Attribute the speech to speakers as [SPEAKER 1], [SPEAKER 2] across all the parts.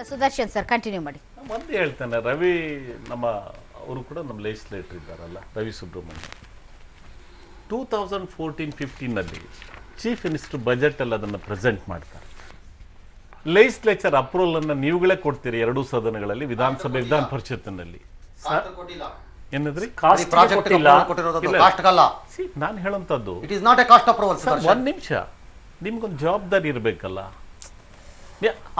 [SPEAKER 1] Sudarshan sir continue ಮಾಡಿ.
[SPEAKER 2] ಒಂದು ಹೇಳ್ತಾನೆ, ರವಿ ನಮ್ಮ ಅವರು ಕೂಡ ನಮ್ಮ ಲೆಜಿಸ್ಲೇಟರ್ ಇದ್ದಾರಲ್ಲ, Ravi Subrahmanya 2014-15 chief minister budget ಅಲ್ಲಿ ಅದನ್ನು ಪ್ರೆಸೆಂಟ್ ಮಾಡ್ತಾರೆ. ಲೆಜಿಸ್ಲೇಚರ್ ಅಪ್ರೂವಲ್ ಅನ್ನ ನೀವುಗಳೇ ಕೊಡ್ತೀರಿ ಎರಡೂ ಸದನಗಳಲ್ಲಿ, ವಿಧಾನಸಭೆ ವಿಧಾನ ಪರಿಷತ್ತಿನಲ್ಲಿ. ಏನಂದ್ರಿ ನಾನು ಹೇಳಂತದ್ದು, ಒಂದ್ ನಿಮಿಷ, ನಿಮ್ಗೊಂದು ಜವಾಬ್ದಾರಿ ಇರ್ಬೇಕಲ್ಲ.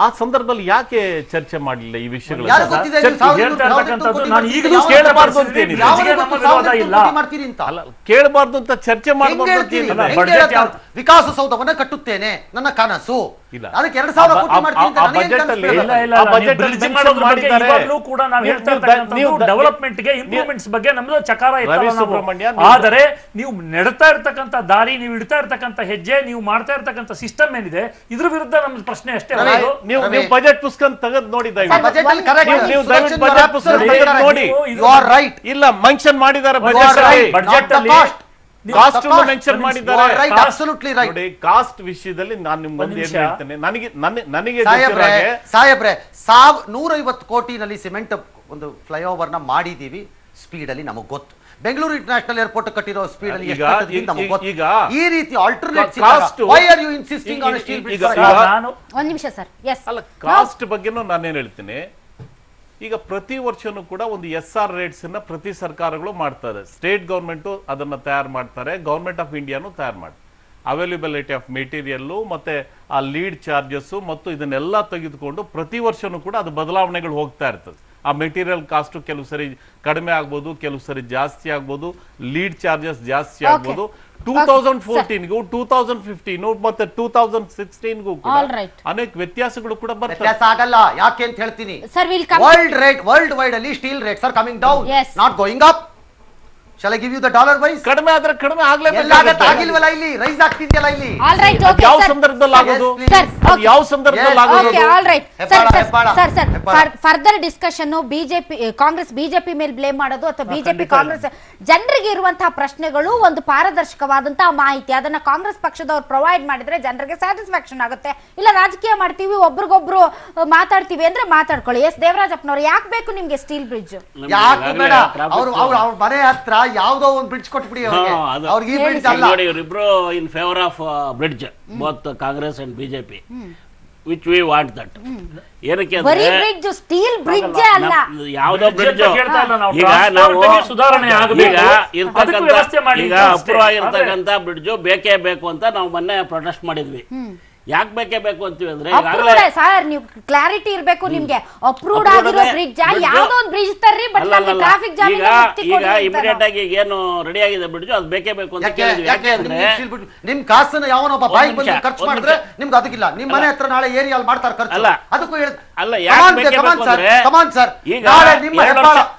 [SPEAKER 2] ಆ ಸಂದರ್ಭದಲ್ಲಿ ಯಾಕೆ ಚರ್ಚೆ ಮಾಡಲಿಲ್ಲ ಈ ವಿಷಯಗಳು? ಕೇಳಬಾರ್ದು ಅಂತ ಚರ್ಚೆ ಮಾಡಬಾರ್ದು.
[SPEAKER 3] ವಿಕಾಸಸೌಧವನ್ನ ಕಟ್ಟುತ್ತೇನೆ ನನ್ನ ಕನಸು, ಅದಕ್ಕೆ 2000 ಕೋಟಿ
[SPEAKER 4] ಮಾಡ್ತೀನಿ. ಆದರೆ ನೀವು ನೆಡ್ತಾ ಇರ್ತಕ್ಕಂಥ ದಾರಿ, ನೀವು ಇಡ್ತಾ ಇರ್ತಕ್ಕಂಥ ಹೆಜ್ಜೆ, ನೀವು ಮಾಡ್ತಾ ಇರ್ತಕ್ಕಂಥ ಸಿಸ್ಟಮ್ ಏನಿದೆ, ಇದ್ರ ವಿರುದ್ಧ ನಮ್ಮ ಪ್ರಶ್ನೆ ಅಷ್ಟೇ.
[SPEAKER 2] ನೀವು ಬಜೆಟ್ ಪುಸ್ತಕ ತೆಗೆದು ನೋಡಿ, ಇಲ್ಲ ಮೆನ್ಷನ್ ಮಾಡಿದ್ದಾರೆ ಬಜೆಟ್ ಅಲ್ಲಿ, ಕಾಸ್ಟ್ ಮೆನ್ಷನ್ ಮಾಡಿದ್ದಾರೆ. ಕಾಸ್ಟ್ ವಿಷಯದಲ್ಲಿ ನಾನು ನಿಮ್ಗೊಂದು ಏನು ಹೇಳ್ತೇನೆ, ನನಗೆ
[SPEAKER 3] ಸಾಹೇಬ್ರೆ 150 ಕೋಟಿನಲ್ಲಿ ಸಿಮೆಂಟ್ ಒಂದು ಫ್ಲೈಓವರ್ ನ ಮಾಡಿದೀವಿ, ಸ್ಪೀಡ್ ಅಲ್ಲಿ ನಮಗ್ ಗೊತ್ತು. ಬೆಂಗಳೂರು ಇಂಟರ್ನ್ಯಾಷನಲ್ ಏರ್ಪೋರ್ಟ್ ಕಟ್ಟಿರೋ ಸ್ಪೀಡ್ ಅಲ್ಲಿ ಈ ರೀತಿ ಆಲ್ಟರ್ನೇಟ್
[SPEAKER 1] ಒಂದು ನಿಮಿಷ ಸರ್.
[SPEAKER 2] ಅಲ್ಲ, ಕಾಸ್ಟ್ ಬಗ್ಗೆನೂ ನಾನೇನ್ ಹೇಳ್ತೀನಿ. ಈಗ ಪ್ರತಿ ವರ್ಷನೂ ಕೂಡ ಒಂದು SR ರೇಟ್ಸ್ ಅನ್ನ ಪ್ರತಿ ಸರ್ಕಾರಗಳು ಮಾಡ್ತಾರೆ. ಸ್ಟೇಟ್ ಗವರ್ಮೆಂಟ್ ಅದನ್ನ ತಯಾರು ಮಾಡ್ತಾರೆ, ಗವರ್ಮೆಂಟ್ ಆಫ್ ಇಂಡಿಯಾನು ತಯಾರು ಮಾಡ್ತಾರೆ. ಅವೈಲಬಿಲಿಟಿ ಆಫ್ ಮೆಟೀರಿಯಲ್ ಮತ್ತೆ ಆ ಲೀಡ್ ಚಾರ್ಜಸ್ ಮತ್ತು ಇದನ್ನೆಲ್ಲ ತೆಗೆದುಕೊಂಡು ಪ್ರತಿ ವರ್ಷನೂ ಕೂಡ ಅದು ಬದಲಾವಣೆಗಳು ಹೋಗ್ತಾ ಇರ್ತದೆ. ಆ ಮೆಟೀರಿಯಲ್ ಕಾಸ್ಟ್ ಕೆಲವು ಸರಿ ಕಡಿಮೆ ಆಗ್ಬೋದು, ಕೆಲವು ಸರಿ ಜಾಸ್ತಿ ಆಗ್ಬೋದು, ಲೀಡ್ ಚಾರ್ಜಸ್ ಜಾಸ್ತಿ ಆಗ್ಬೋದು. 2014ಗೂ 2015 ಮತ್ತೆ 2016ಗೂ ಕೂಡ ಅನೇಕ ವ್ಯತ್ಯಾಸಗಳು ಕೂಡ ಬರ್ತವೆ.
[SPEAKER 3] ಆಗಲ್ಲ, ಯಾಕೆ ಅಂತ ಹೇಳ್ತೀನಿ. ವರ್ಲ್ಡ್ ವೈಡ್ ಅಲ್ಲಿ steel rates are coming down, not going up. Shall I give you the dollar wise?
[SPEAKER 2] ಕಡಿಮೆ ಆದ್ರೆ ಕಡಿಮೆ ಆಗ್ಲೇಬೇಕು.
[SPEAKER 3] ಆಗಿಲ್ವಲ್ಲ, ಇಲ್ಲಿ ರೈಸ್ ಆಗ್ತಿದೆಯಲ್ಲ ಇಲ್ಲಿ.
[SPEAKER 2] ಯಾವ ಸಂದರ್ಭದಲ್ಲಿ ಆಗೋದು, ಯಾವ ಸಂದರ್ಭದಲ್ಲಿ ಆಗೋದು?
[SPEAKER 1] Further discussion BJP Congress BJP ಮೇಲೆ ಬ್ಲೇಮ್ ಮಾಡೋದು ಅಥವಾ ಬಿಜೆಪಿ ಕಾಂಗ್ರೆಸ್, ಜನರಿಗೆ ಇರುವಂತಹ ಪ್ರಶ್ನೆಗಳು ಒಂದು ಪಾರದರ್ಶಕವಾದಂತಹ ಮಾಹಿತಿ ಅದನ್ನ ಕಾಂಗ್ರೆಸ್ ಪಕ್ಷದವ್ರು ಪ್ರೊವೈಡ್ ಮಾಡಿದ್ರೆ ಜನರಿಗೆ ಸ್ಯಾಟಿಸ್ಫ್ಯಾಕ್ಷನ್ ಆಗುತ್ತೆ. ಇಲ್ಲ ರಾಜಕೀಯ ಮಾಡ್ತೀವಿ, ಒಬ್ರಿಗೊಬ್ರು ಮಾತಾಡ್ತೀವಿ ಅಂದ್ರೆ ಮಾತಾಡ್ಕೊಳ್ಳಿ. ಎಸ್ ದೇವರಾಜಪ್ಪನವ್ರು, ಯಾಕೆ ಬೇಕು ನಿಮ್ಗೆ ಸ್ಟೀಲ್ ಬ್ರಿಡ್ಜ್?
[SPEAKER 3] ಯಾಕೆ ಬೇಡ? ಅವ್ರ ಮನೆ ಹತ್ರ ಯಾವುದೋ ಒಂದು ಬ್ರಿಡ್ಜ್ ಕೊಟ್ಬಿಡಿ ಅವ್ರಿಗೆ. ಈ ಬ್ರಿಡ್ಜ್ ಅಲ್ಲ,
[SPEAKER 5] ಇವರಿಬ್ರು in favour of bridge, both Congress and BJP, which we want that. ಏನಕ್ಕೆ ಅಂದ್ರೆ
[SPEAKER 1] ಸ್ಟೀಲ್ ಬ್ರಿಡ್ಜ್ ಅಲ್ಲ,
[SPEAKER 5] ಯಾವುದೋ ಬ್ರಿಡ್ಜ್. ಈಗ ನಾವು ಸುಧಾರಣೆ ಈಗ ಅಪ್ರೂವ್ ಆಗಿರ್ತಕ್ಕಂಥ ಬ್ರಿಡ್ಜ್ ಬೇಕೇ ಬೇಕು ಅಂತ ನಾವು ಮೊನ್ನೆ ಪ್ರೊಟೆಸ್ಟ್ ಮಾಡಿದ್ವಿ. ಯಾಕೆ ಬೇಕೇ ಬೇಕು ಅಂತೀವಿ ಅಂದ್ರೆ,
[SPEAKER 1] ಸರ್ ನೀವು ಕ್ಲಾರಿಟಿ ಇರ್ಬೇಕು ನಿಮ್ಗೆ. ಅಪ್ರೂವ್ಡ್ ಆಗಿರೋ ಬ್ರಿಡ್ಜ್ ಯಾವ್ದೋ ಒಂದು ಬ್ರಿಡ್ಜ್ ತರ್ರಿ, ಬಟ್ ಟ್ರಾಫಿಕ್ ಜಾಮ್
[SPEAKER 5] ಈಗ ಇಮಿಡಿಯೇಟ್ ಆಗಿ ಏನು ರೆಡಿ ಆಗಿದೆ ಬ್ರಿಡ್ಜ್, ಅದು ಬೇಕೇ ಬೇಕು ಅಂತ ಕೇಳಿದ್ವಿ. ಯಾಕೆಂದ್ರೆ
[SPEAKER 3] ನಿಮ್ ಕಾಸನ್ನ ಯಾವನೊಬ್ಬ ಬಾಯಿಗೆ ಬಂದು ಖರ್ಚು ಮಾಡಿದ್ರೆ ನಿಮ್ಗೆ ಅದಕ್ಕಿಲ್ಲ. ನಿಮ್ ಮನೆ ಹತ್ರ ನಾಳೆ ಏರಿಯಾಲ್ ಮಾಡ್ತಾರೆ ಖರ್ಚು, ಅದಕ್ಕೂ
[SPEAKER 5] ಅಲ್ಲ ಯಾಕೆ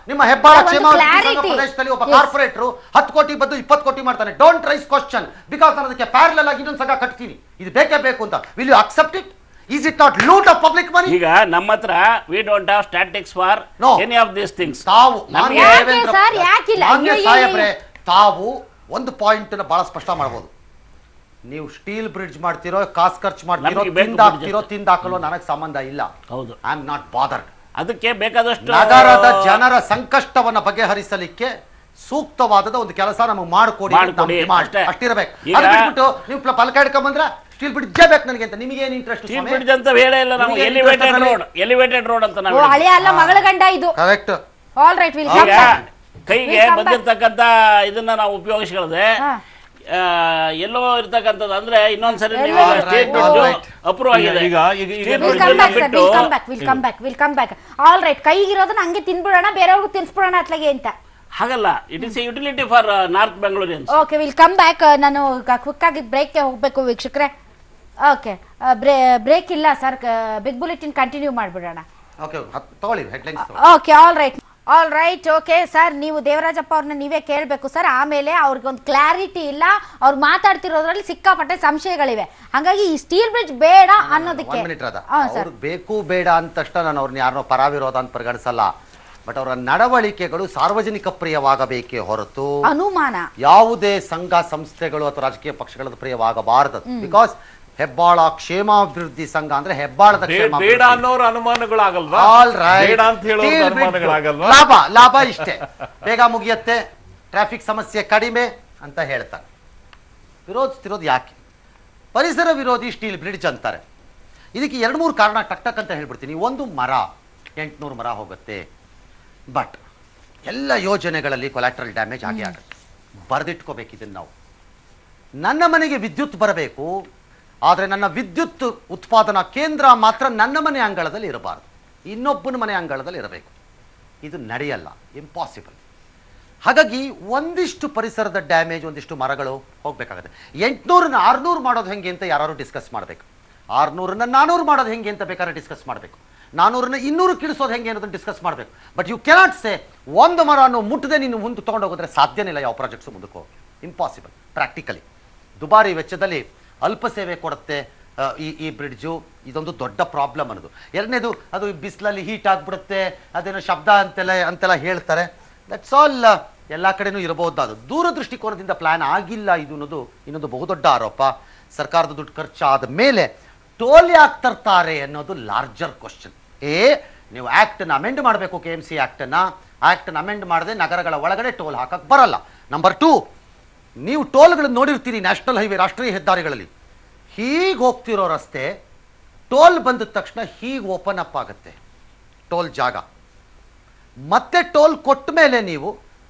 [SPEAKER 3] ನಿಮ್ಮ ಹೆಬ್ಬಾಳ ಪ್ರದೇಶದಲ್ಲಿ ಒಬ್ಬ ಕಾರ್ಪೊರೇಟರ್ 10 ಕೋಟಿ ಬದ್ದು 20 ಕೋಟಿ ಮಾಡ್ತಾನೆ. ಡೋಂಟ್ ರೈಸ್ ಕ್ವಶನ್, ಬಿಕಾಸ್ ನಾನು ಅದಕ್ಕೆ ಪ್ಯಾರಲಲ್ ಆಗಿ ಇನ್ನೊಂದು ಸಗ ಕಟ್ತೀನಿ, ಇದು ಬೇಕೇ ಬೇಕು ಅಂತ. Will you accept it? Is it not loot of public money?
[SPEAKER 5] ಈಗ ನಮ್ಮ ಹತ್ರ we don't have statistics for any of these things.
[SPEAKER 3] ತಾವು ಸಾಹೇಬ್ರೆ, ತಾವು ಒಂದು ಪಾಯಿಂಟ್ ನ ಬಹಳ ಸ್ಪಷ್ಟ ಮಾಡಬಹುದು. ನೀವು ಸ್ಟೀಲ್ ಬ್ರಿಡ್ಜ್ ಮಾಡ್ತಿರೋ, ಕಾಸು ಖರ್ಚು ಮಾಡ್ತಿರೋ, ತಿಂದಾಕಲೋ ನನಗೆ ಸಂಬಂಧ ಇಲ್ಲ.
[SPEAKER 5] ಹೌದು,
[SPEAKER 3] ಐ ಆಮ್ ನಾಟ್ ಬಾದರ್ಡ್.
[SPEAKER 5] ಅದಕ್ಕೆ ಬೇಕಾದಷ್ಟು
[SPEAKER 3] ನಗರದ ಜನರ ಸಂಕಷ್ಟವನ್ನ ಬಗೆಹರಿಸಲಿಕ್ಕೆ ಸೂಕ್ತವಾದ ಒಂದು ಕೆಲಸ ನಮಗೆ ಮಾಡಿಕೊಡಿ ಅಷ್ಟಿರಬೇಕು. ಅದು ಬಿಟ್ಬಿಟ್ಟು ನೀವು ಫಲಕ ಹಿಡ್ಕೊಂಡ್ ಬಂದ್ರೆ ಸ್ಟೀಲ್ ಬ್ರಿಡ್ಜ್ ಬೇಕು ನನಗೆ ಅಂತ ನಿಮಗೆ ಏನು ಇಂಟ್ರೆಸ್ಟ್?
[SPEAKER 5] ಸ್ಟೀಲ್ ಬ್ರಿಡ್ಜ್ ಅಂತ ಹೇಳೇ ಇಲ್ಲ ನಾವು, ಎಲಿವೇಟೆಡ್ ರೋಡ್ ಅಂತ ನಾವು.
[SPEAKER 1] ಹಳೆ ಅಲ್ಲ, ಮಗಳ ಗಂಡ ಇದು.
[SPEAKER 3] Correct.
[SPEAKER 1] All right, will come back.
[SPEAKER 5] ಕೈಗೆ ಬಂದಿರತಕ್ಕಂತ ಇದನ್ನ ನಾವು ಉಪಯೋಗಿಸಿಕೊಳ್ಳದೆ ಎಲ್ಲೋ ಇರ್ತಕ್ಕಂಥದ್ದು ಅಂದ್ರೆ ಇನ್ನೊಂದ್ಸರಿ ಅಪ್ರೂವ್ ಆಗಿದೆ.
[SPEAKER 1] ಆಲ್ ರೈಟ್, ಕೈಗಿರೋದನ್ನ ಹಂಗೆ ತಿನ್ಬಿಡೋಣ, ಬೇರೆಯವ್ರಿಗೂ ತಿನ್ಸ್ಬಿಡೋಣ ಅತ್ಲಾಗೆ ಅಂತ
[SPEAKER 5] ಹಾಗಲ್ಲ. It is a utility for north ಬೆಂಗಳೂರಿಯನ್ಸ್.
[SPEAKER 1] Okay, will come back. ನಾನು ಕ್ವಿಕ್ ಆಗಿ ಬ್ರೇಕ್ಗೆ ಹೋಗ್ಬೇಕು ವೀಕ್ಷಕರೇ. ಓಕೆ, ಬ್ರೇಕ್ ಇಲ್ಲ ಸರ್, ಬಿಗ್ ಬುಲೆಟಿನ್ ಕಂಟಿನ್ಯೂ ಮಾಡ್ಬಿಡೋಣ. Okay, all right. Okay sir, ನೀವು ದೇವರಾಜಪ್ಪ ಅವ್ರನ್ನ ನೀವೇ ಕೇಳಬೇಕು ಸರ್. ಆಮೇಲೆ ಅವ್ರಿಗೆ ಒಂದು ಕ್ಲಾರಿಟಿ ಇಲ್ಲ, ಅವ್ರು ಮಾತಾಡ್ತಿರೋದ್ರಲ್ಲಿ ಸಿಕ್ಕಾಪಟ್ಟೆ ಸಂಶಯಗಳಿವೆ. ಹಾಗಾಗಿ ಈ ಸ್ಟೀಲ್ ಬ್ರಿಡ್ಜ್ ಬೇಡ ಅನ್ನೋದಕ್ಕೆ
[SPEAKER 3] ಬೇಕು ಬೇಡ ಅಂತ ತಕ್ಷಣ ನಾನು ಅವ್ರನ್ನ ಯಾರನ್ನೋ ಪರವಿರೋಧ ಅಂತ ಪರಿಗಣಿಸಲ್ಲ. ಬಟ್ ಅವರ ನಡವಳಿಕೆಗಳು ಸಾರ್ವಜನಿಕ ಪ್ರಿಯವಾಗಬೇಕೇ ಹೊರತು
[SPEAKER 1] ಅನುಮಾನ
[SPEAKER 3] ಯಾವುದೇ ಸಂಘ ಸಂಸ್ಥೆಗಳು ಅಥವಾ ರಾಜಕೀಯ ಪಕ್ಷಗಳ ಪ್ರಿಯವಾಗಬಾರದು. ಬಿಕಾಸ್ ಹೆಬ್ಬಾಳ ಕ್ಷೇಮಾಭಿವೃದ್ಧಿ ಸಂಘ ಅಂದ್ರೆ ಹೆಬ್ಬಾಳದ
[SPEAKER 2] ಬೇಡ ಅನ್ನೋರ ಅನುಮಾನಗಳಾಗಲ್ವಾ? ಬೇಡ ಅಂತ ಹೇಳೋ ಅನುಮಾನಗಳಾಗಲ್ವಾ?
[SPEAKER 3] ಲಾಭ ಇಷ್ಟೇ, ಬೇಗ ಮುಗಿಯತ್ತೆ, ಟ್ರಾಫಿಕ್ ಸಮಸ್ಯೆ ಕಡಿಮೆ ಅಂತ ಹೇಳ್ತಾರೆ. ವಿರೋಧಿಸ್ತಿರೋದು ಯಾಕೆ? ಪರಿಸರ ವಿರೋಧಿ ಸ್ಟೀಲ್ ಬ್ರಿಡ್ಜ್ ಅಂತಾರೆ. ಇದಕ್ಕೆ 2-3 ಕಾರಣ ಟಕ್ ಅಂತ ಹೇಳ್ಬಿಡ್ತೀನಿ. ಒಂದು, ಮರ 800 ಮರ ಹೋಗುತ್ತೆ. ಬಟ್ ಎಲ್ಲ ಯೋಜನೆಗಳಲ್ಲಿ ಕೊಲ್ಯಾಟ್ರಲ್ ಡ್ಯಾಮೇಜ್ ಆಗೇ ಆಗುತ್ತೆ. ಬರೆದಿಟ್ಕೋಬೇಕು ಇದನ್ನು ನಾವು. ನನ್ನ ಮನೆಗೆ ವಿದ್ಯುತ್ ಬರಬೇಕು, ಆದರೆ ನನ್ನ ವಿದ್ಯುತ್ ಉತ್ಪಾದನಾ ಕೇಂದ್ರ ಮಾತ್ರ ನನ್ನ ಮನೆ ಅಂಗಳದಲ್ಲಿ ಇರಬಾರ್ದು, ಇನ್ನೊಬ್ಬನ ಮನೆ ಅಂಗಳದಲ್ಲಿ ಇರಬೇಕು. ಇದು ನಡೆಯಲ್ಲ, ಇಂಪಾಸಿಬಲ್. ಹಾಗಾಗಿ ಒಂದಿಷ್ಟು ಪರಿಸರದ ಡ್ಯಾಮೇಜ್, ಒಂದಿಷ್ಟು ಮರಗಳು ಹೋಗಬೇಕಾಗುತ್ತೆ. 800ನ 600 ಮಾಡೋದು ಹೆಂಗೆ ಅಂತ ಯಾರು ಡಿಸ್ಕಸ್ ಮಾಡಬೇಕು. 600ನ 400 ಮಾಡೋದು ಹೆಂಗೆ ಅಂತ ಬೇಕಾದ್ರೆ ಡಿಸ್ಕಸ್ ಮಾಡಬೇಕು. 400ನ 200 ಕಿಳಿಸೋದು ಹೆಂಗೆ ಅನ್ನೋದನ್ನು ಡಿಸ್ಕಸ್ ಮಾಡಬೇಕು. ಬಟ್ ಯು ಕೆನಾಟ್ ಸೇ ಒಂದು ಮರವನ್ನು ಮುಟ್ಟದೆ ನೀನು ಮುಂದೆ ತೊಗೊಂಡು ಹೋಗಿದ್ರೆ ಸಾಧ್ಯನೇ ಇಲ್ಲ. ಯಾವ ಪ್ರಾಜೆಕ್ಟ್ಸು ಮುಂದಕ್ಕೆ ಹೋಗಿ ಇಂಪಾಸಿಬಲ್. ಪ್ರಾಕ್ಟಿಕಲಿ ದುಬಾರಿ ವೆಚ್ಚದಲ್ಲಿ ಅಲ್ಪ ಸೇವೆ ಕೊಡುತ್ತೆ ಈ ಬ್ರಿಡ್ಜು. ಇದೊಂದು ದೊಡ್ಡ ಪ್ರಾಬ್ಲಮ್ ಅನ್ನೋದು. ಎರಡನೇದು, ಅದು ಬಿಸಿಲಲ್ಲಿ ಹೀಟ್ ಆಗಿಬಿಡುತ್ತೆ, ಅದೇನೋ ಶಬ್ದ ಅಂತೆಲ್ಲ ಹೇಳ್ತಾರೆ. That's all. ಎಲ್ಲ ಕಡೆನೂ ಇರಬಹುದು. ಅದು ದೂರದೃಷ್ಟಿಕೋನದಿಂದ ಪ್ಲಾನ್ ಆಗಿಲ್ಲ ಇದು ಅನ್ನೋದು ಇನ್ನೊಂದು ಬಹುದೊಡ್ಡ ಆರೋಪ. ಸರ್ಕಾರದ ದುಡ್ಡು ಖರ್ಚಾದ ಮೇಲೆ ಟೋಲ್ ಯಾಕೆ ತರ್ತಾರೆ ಅನ್ನೋದು ಲಾರ್ಜರ್ ಕ್ವಶನ್. ನೀವು ಆಕ್ಟನ್ನು ಅಮೆಂಡ್ ಮಾಡಬೇಕು, KMC ಆಕ್ಟನ್ನು ಅಮೆಂಡ್ ಮಾಡದೆ ನಗರಗಳ ಒಳಗಡೆ ಟೋಲ್ ಹಾಕಕ್ಕೆ ಬರಲ್ಲ. ನಂಬರ್ 2, ನೀವು ಟೋಲ್ಗಳನ್ನು ನೋಡಿರ್ತೀರಿ ನ್ಯಾಷನಲ್ ಹೈವೇ, ರಾಷ್ಟ್ರೀಯ ಹೆದ್ದಾರಿಗಳಲ್ಲಿ. ಹೀಗೆ ಹೋಗ್ತಿರೋ ರಸ್ತೆ ಟೋಲ್ ಬಂದ ತಕ್ಷಣ ಹೀಗೆ ಓಪನ್ ಅಪ್ ಆಗುತ್ತೆ ಟೋಲ್ ಜಾಗ. ಮತ್ತೆ ಟೋಲ್ ಕೊಟ್ಟ ಮೇಲೆ ನೀವು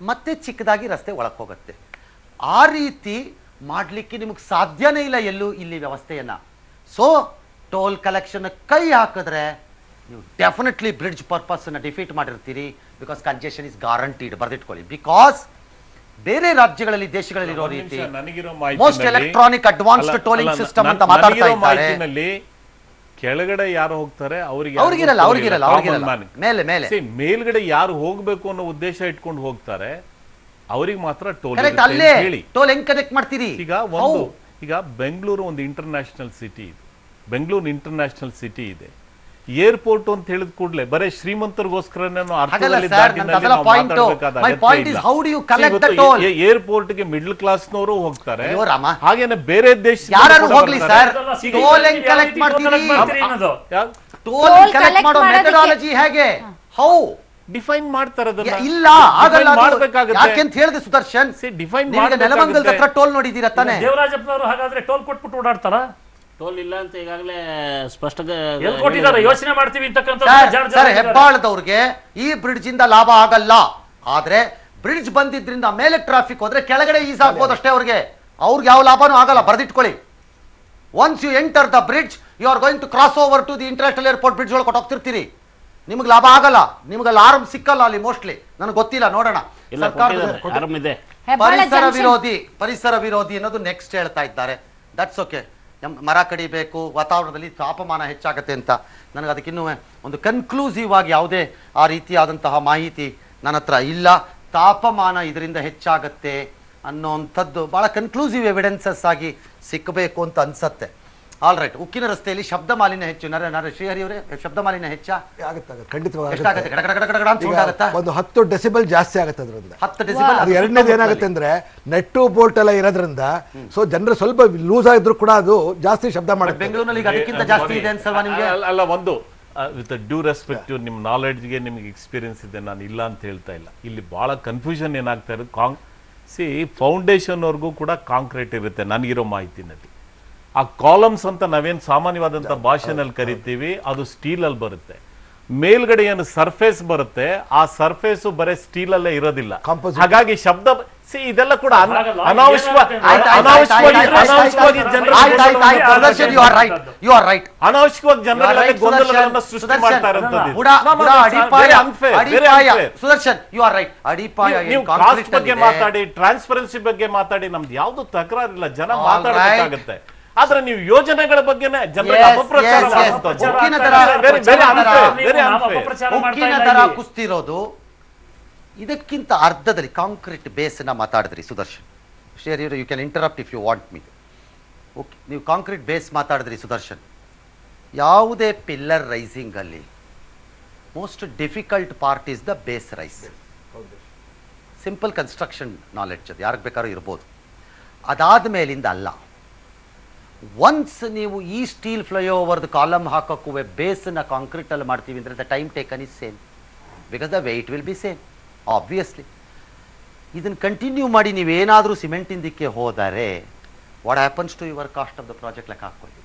[SPEAKER 3] ಮತ್ತೆ ಚಿಕ್ಕದಾಗಿ ರಸ್ತೆ ಒಳಗೆ ಹೋಗುತ್ತೆ. ಆ ರೀತಿ ಮಾಡಲಿಕ್ಕೆ ನಿಮಗೆ ಸಾಧ್ಯನೇ ಇಲ್ಲ ಎಲ್ಲೂ ಇಲ್ಲಿ ವ್ಯವಸ್ಥೆಯನ್ನು. ಸೊ ಟೋಲ್ ಕಲೆಕ್ಷನ್ ಕೈ ಹಾಕಿದ್ರೆ ನೀವು ಡೆಫಿನೆಟ್ಲಿ ಬ್ರಿಡ್ಜ್ ಪರ್ಪಸ್ಸನ್ನು ಡಿಫೀಟ್ ಮಾಡಿರ್ತೀರಿ. Because congestion is guaranteed. ಬರೆದಿಟ್ಕೊಳ್ಳಿ. ಬಿಕಾಸ್ ಬೇರೆ ರಾಜ್ಯಗಳಲ್ಲಿ, ದೇಶಗಳಲ್ಲಿ ಇರೋ ರೀತಿ most electronic advanced tolling system ಅಂತ ಮಾತಾಡ್ತಾ ಇದ್ದಾರೆ.
[SPEAKER 2] ಕೆಳಗಡೆ ಯಾರು ಹೋಗ್ತಾರೆ
[SPEAKER 3] ಅವ್ರಿಗಿರಲ್ಲ.
[SPEAKER 2] ಮೇಲ್ಗಡೆ ಯಾರು ಹೋಗ್ಬೇಕು ಅನ್ನೋ ಉದ್ದೇಶ ಇಟ್ಕೊಂಡು ಹೋಗ್ತಾರೆ, ಅವ್ರಿಗೆ ಮಾತ್ರ ಟೋಲ್
[SPEAKER 3] ಹೇಳಿ. ಟೋಲ್ ಹೆಂಗ್ ಕನೆಕ್ಟ್ ಮಾಡ್ತೀರಿ?
[SPEAKER 2] ಈಗ ಬೆಂಗಳೂರು ಒಂದು ಇಂಟರ್ನ್ಯಾಷನಲ್ ಸಿಟಿ ಇದೆ. ಬೆಂಗಳೂರು ಇಂಟರ್ನ್ಯಾಷನಲ್ ಸಿಟಿ ಇದೆ. ಏರ್ಪೋರ್ಟ್ ಅಂತ ಹೇಳಿದ ಕೂಡಲೇ ಬರೀ ಶ್ರೀಮಂತರಿಗೋಸ್ಕರ ಏರ್ಪೋರ್ಟ್ಗೆ ಮಿಡ್ಲ್ ಕ್ಲಾಸ್ನವರು ಹೋಗ್ತಾರೆ. ಹಾಗೇನೆ ಬೇರೆ ದೇಶ ಡಿಫೈನ್ ಮಾಡ್ತಾರೆ.
[SPEAKER 3] ಇಲ್ಲ ಯಾಕೆಂತ ಹೇಳಿದೆ ಸುದರ್ಶನ್, ಡಿಫೈನ್ ನೆಲಮಂಗಲದ ಹತ್ರ ಟೋಲ್ ನೋಡಿದೀರ ತಾನೆ?
[SPEAKER 4] ದೇವರಾಜಪ್ಪನವರು ಹಾಗಾದ್ರೆ ಟೋಲ್ ಕೊಟ್ಬಿಟ್ಟು ಓಡಾಡ್ತಾರ?
[SPEAKER 5] ಟೋಲ್ ಇಲ್ಲ ಅಂತ ಈಗಾಗಲೇ ಸ್ಪಷ್ಟ
[SPEAKER 4] ಯೋಚನೆ ಮಾಡ್ತೀವಿ
[SPEAKER 3] ಹೆಬ್ಬಾಳದವ್ರಿಗೆ ಈ ಬ್ರಿಡ್ಜ್ ಇಂದ ಲಾಭ ಆಗಲ್ಲ. ಆದ್ರೆ ಬ್ರಿಡ್ಜ್ ಬಂದಿದ್ರಿಂದ ಮೇಲೆ ಟ್ರಾಫಿಕ್ ಹೋದ್ರೆ ಕೆಳಗಡೆ ಈಸ್ ಆಗ್ಬೋದು ಅಷ್ಟೇ. ಅವ್ರಿಗೆ ಯಾವ ಲಾಭನೂ ಆಗಲ್ಲ. ಬರೆದಿಟ್ಕೊಳ್ಳಿ. Once you enter the bridge you are going to cross over to the international airport bridge ಒಳಗೆ ಕೊಟ್ಟೋಗ್ತಿರ್ತೀರಿ. ನಿಮ್ಗೆ ಲಾಭ ಆಗಲ್ಲ, ನಿಮ್ಗೆ ಅಲಾರ್ಮ್ ಸಿಕ್ಕಲ್ಲ ಅಲ್ಲಿ ಮೋಸ್ಟ್ಲಿ. ನನಗೆ ಗೊತ್ತಿಲ್ಲ, ನೋಡೋಣ. ಪರಿಸರ ವಿರೋಧಿ ಅನ್ನೋದು ನೆಕ್ಸ್ಟ್ ಹೇಳ್ತಾ ಇದ್ದಾರೆ. That's okay. ಮರ ಕಡಿಬೇಕು, ವಾತಾವರಣದಲ್ಲಿ ತಾಪಮಾನ ಹೆಚ್ಚಾಗತ್ತೆ ಅಂತ. ನನಗೆ ಅದಕ್ಕಿನ್ನೂ ಒಂದು ಕನ್ಕ್ಲೂಸಿವ್ ಆಗಿ ಯಾವುದೇ ಆ ರೀತಿಯಾದಂತಹ ಮಾಹಿತಿ ನನ್ನ ಹತ್ರ ಇಲ್ಲ. ತಾಪಮಾನ ಇದರಿಂದ ಹೆಚ್ಚಾಗತ್ತೆ ಅನ್ನೋಂಥದ್ದು ಭಾಳ ಕನ್ಕ್ಲೂಸಿವ್ ಎವಿಡೆನ್ಸಸ್ ಆಗಿ ಸಿಕ್ಕಬೇಕು ಅಂತ ಅನ್ಸತ್ತೆ. All right. ಉಕ್ಕಿನ ರಸ್ತೆಯಲ್ಲಿ ಶಬ್ದ ಮಾಲಿನ್ಯ ಹೆಚ್ಚು. ಶ್ರೀಹರಿ ಅವರೇ, ಶಬ್ದ ಮಾಲಿನ್ಯ
[SPEAKER 6] ಒಂದು 10 ಡೆಸಿಬಲ್ ಜಾಸ್ತಿ ಆಗುತ್ತೆ ಅದರಿಂದ.
[SPEAKER 3] 10 ಡೆಸಿಬಲ್.
[SPEAKER 6] ಅದು ಎರಡನೇದು ಏನಾಗುತ್ತೆ ಅಂದ್ರೆ ನೆಟ್ಟು ಬೋಲ್ಟ್ ಎಲ್ಲ ಇರೋದ್ರಿಂದ ಸೊ ಜನರು ಸ್ವಲ್ಪ ಲೂಸ್ ಆಗಿದ್ರು ಕೂಡ ಅದು ಜಾಸ್ತಿ ಶಬ್ದ ಮಾಡುತ್ತೆ.
[SPEAKER 3] ಬೆಂಗಳೂರಿನಲ್ಲಿ ಅದಕ್ಕಿಂತ ಜಾಸ್ತಿ ಇದೆ ಅನ್ಸಲ್ವಾ ನಿಮಗೆ?
[SPEAKER 2] ಅಲ್ಲ, ಒಂದು ವಿತ್ ಡ್ಯೂ ರೆಸ್ಪೆಕ್ಟ್ ನಿಮ್ಮ ನಾಲೆಡ್ಜ್ಗೆ ನಿಮಗೆ ಎಕ್ಸ್ಪೀರಿಯನ್ಸ್ ಇದೆ, ನಾನು ಇಲ್ಲ ಅಂತ ಹೇಳ್ತಾ ಇಲ್ಲ. ಇಲ್ಲಿ ಬಹಳ ಕನ್ಫ್ಯೂಷನ್ ಏನಾಗ್ತಾ ಇರೋದು, ಫೌಂಡೇಶನ್ ವರ್ಗೂ ಕೂಡ ಕಾಂಕ್ರೀಟ್ ಇರುತ್ತೆ ನನಗಿರೋ ಮಾಹಿತಿನಲ್ಲಿ. ಆ ಕಾಲಮ್ಸ್ ಅಂತ ನಾವೇನು ಸಾಮಾನ್ಯವಾದಂಥ ಭಾಷೆನಲ್ಲಿ ಕರಿತೀವಿ, ಅದು ಸ್ಟೀಲಲ್ಲಿ ಬರುತ್ತೆ. ಮೇಲ್ಗಡೆ ಏನು ಸರ್ಫೇಸ್ ಬರುತ್ತೆ, ಆ ಸರ್ಫೇಸ್ ಬರೀ ಸ್ಟೀಲಲ್ಲೇ ಇರೋದಿಲ್ಲ. ಹಾಗಾಗಿ ಶಬ್ದ ಇದೆಲ್ಲ ಕೂಡ ಅನಾವಶ್ಯಕವಾಗಿ ಜನರಲ್ಲಿ ಗೊಂದಲಗಳನ್ನು ಸೃಷ್ಟಿ ಮಾಡ್ತಾ ಇರುತ್ತದೆ. ನೀವು ಕಾಸ್ಟ್ ಬಗ್ಗೆ ಮಾತಾಡಿ, ಟ್ರಾನ್ಸ್ಪರೆನ್ಸಿ ಬಗ್ಗೆ ಮಾತಾಡಿ, ನಮ್ದು ಯಾವ್ದು ತಕರಾರಿಲ್ಲ, ಜನ ಮಾತಾಡಬೇಕಾಗತ್ತೆ. ಆದ್ರೆ ನೀವು ಯೋಜನೆಗಳ ಬಗ್ಗೆನೇ ಜನರಿಗೆ ಅಪಪ್ರಚಾರ
[SPEAKER 3] ಕುಸ್ತಿರೋದು. ಇದಕ್ಕಿಂತ ಅರ್ಧದಲ್ಲಿ ಕಾಂಕ್ರೀಟ್ ಬೇಸ್ನ ಮಾತಾಡಿದ್ರಿ Sudarshan. Shrihari, you can interrupt if you want me. Okay, ನೀವು ಕಾಂಕ್ರೀಟ್ ಬೇಸ್ ಮಾತಾಡಿದ್ರಿ ಸುದರ್ಶನ್. ಯಾವುದೇ ಪಿಲ್ಲರ್ ರೈಸಿಂಗ್ ಅಲ್ಲಿ most difficult part is the base rise. Simple construction knowledge ಅದು ಯಾರಿಗೆ ಬೇಕಾದ್ರೂ ಇರ್ಬೋದು. ಅದಾದ ಮೇಲಿಂದ ಅಲ್ಲ. ಒನ್ಸ್ ನೀವು ಈ ಸ್ಟೀಲ್ ಫ್ಲೈಓವರ್ದು ಕಾಲಮ್ ಹಾಕೋಕ್ಕೂ ಬೇಸನ್ನ ಕಾಂಕ್ರೀಟಲ್ಲಿ ಮಾಡ್ತೀವಿ ಅಂದರೆ the time taken is same, because the weight will be same obviously. ಇದನ್ನು ಕಂಟಿನ್ಯೂ ಮಾಡಿ ನೀವೇನಾದರೂ ಸಿಮೆಂಟಿಂದಕ್ಕೆ ಹೋದರೆ what happens to your cost of the project ಲೆಕ್ಕ ಹಾಕ್ಕೊಳ್ಳಿ.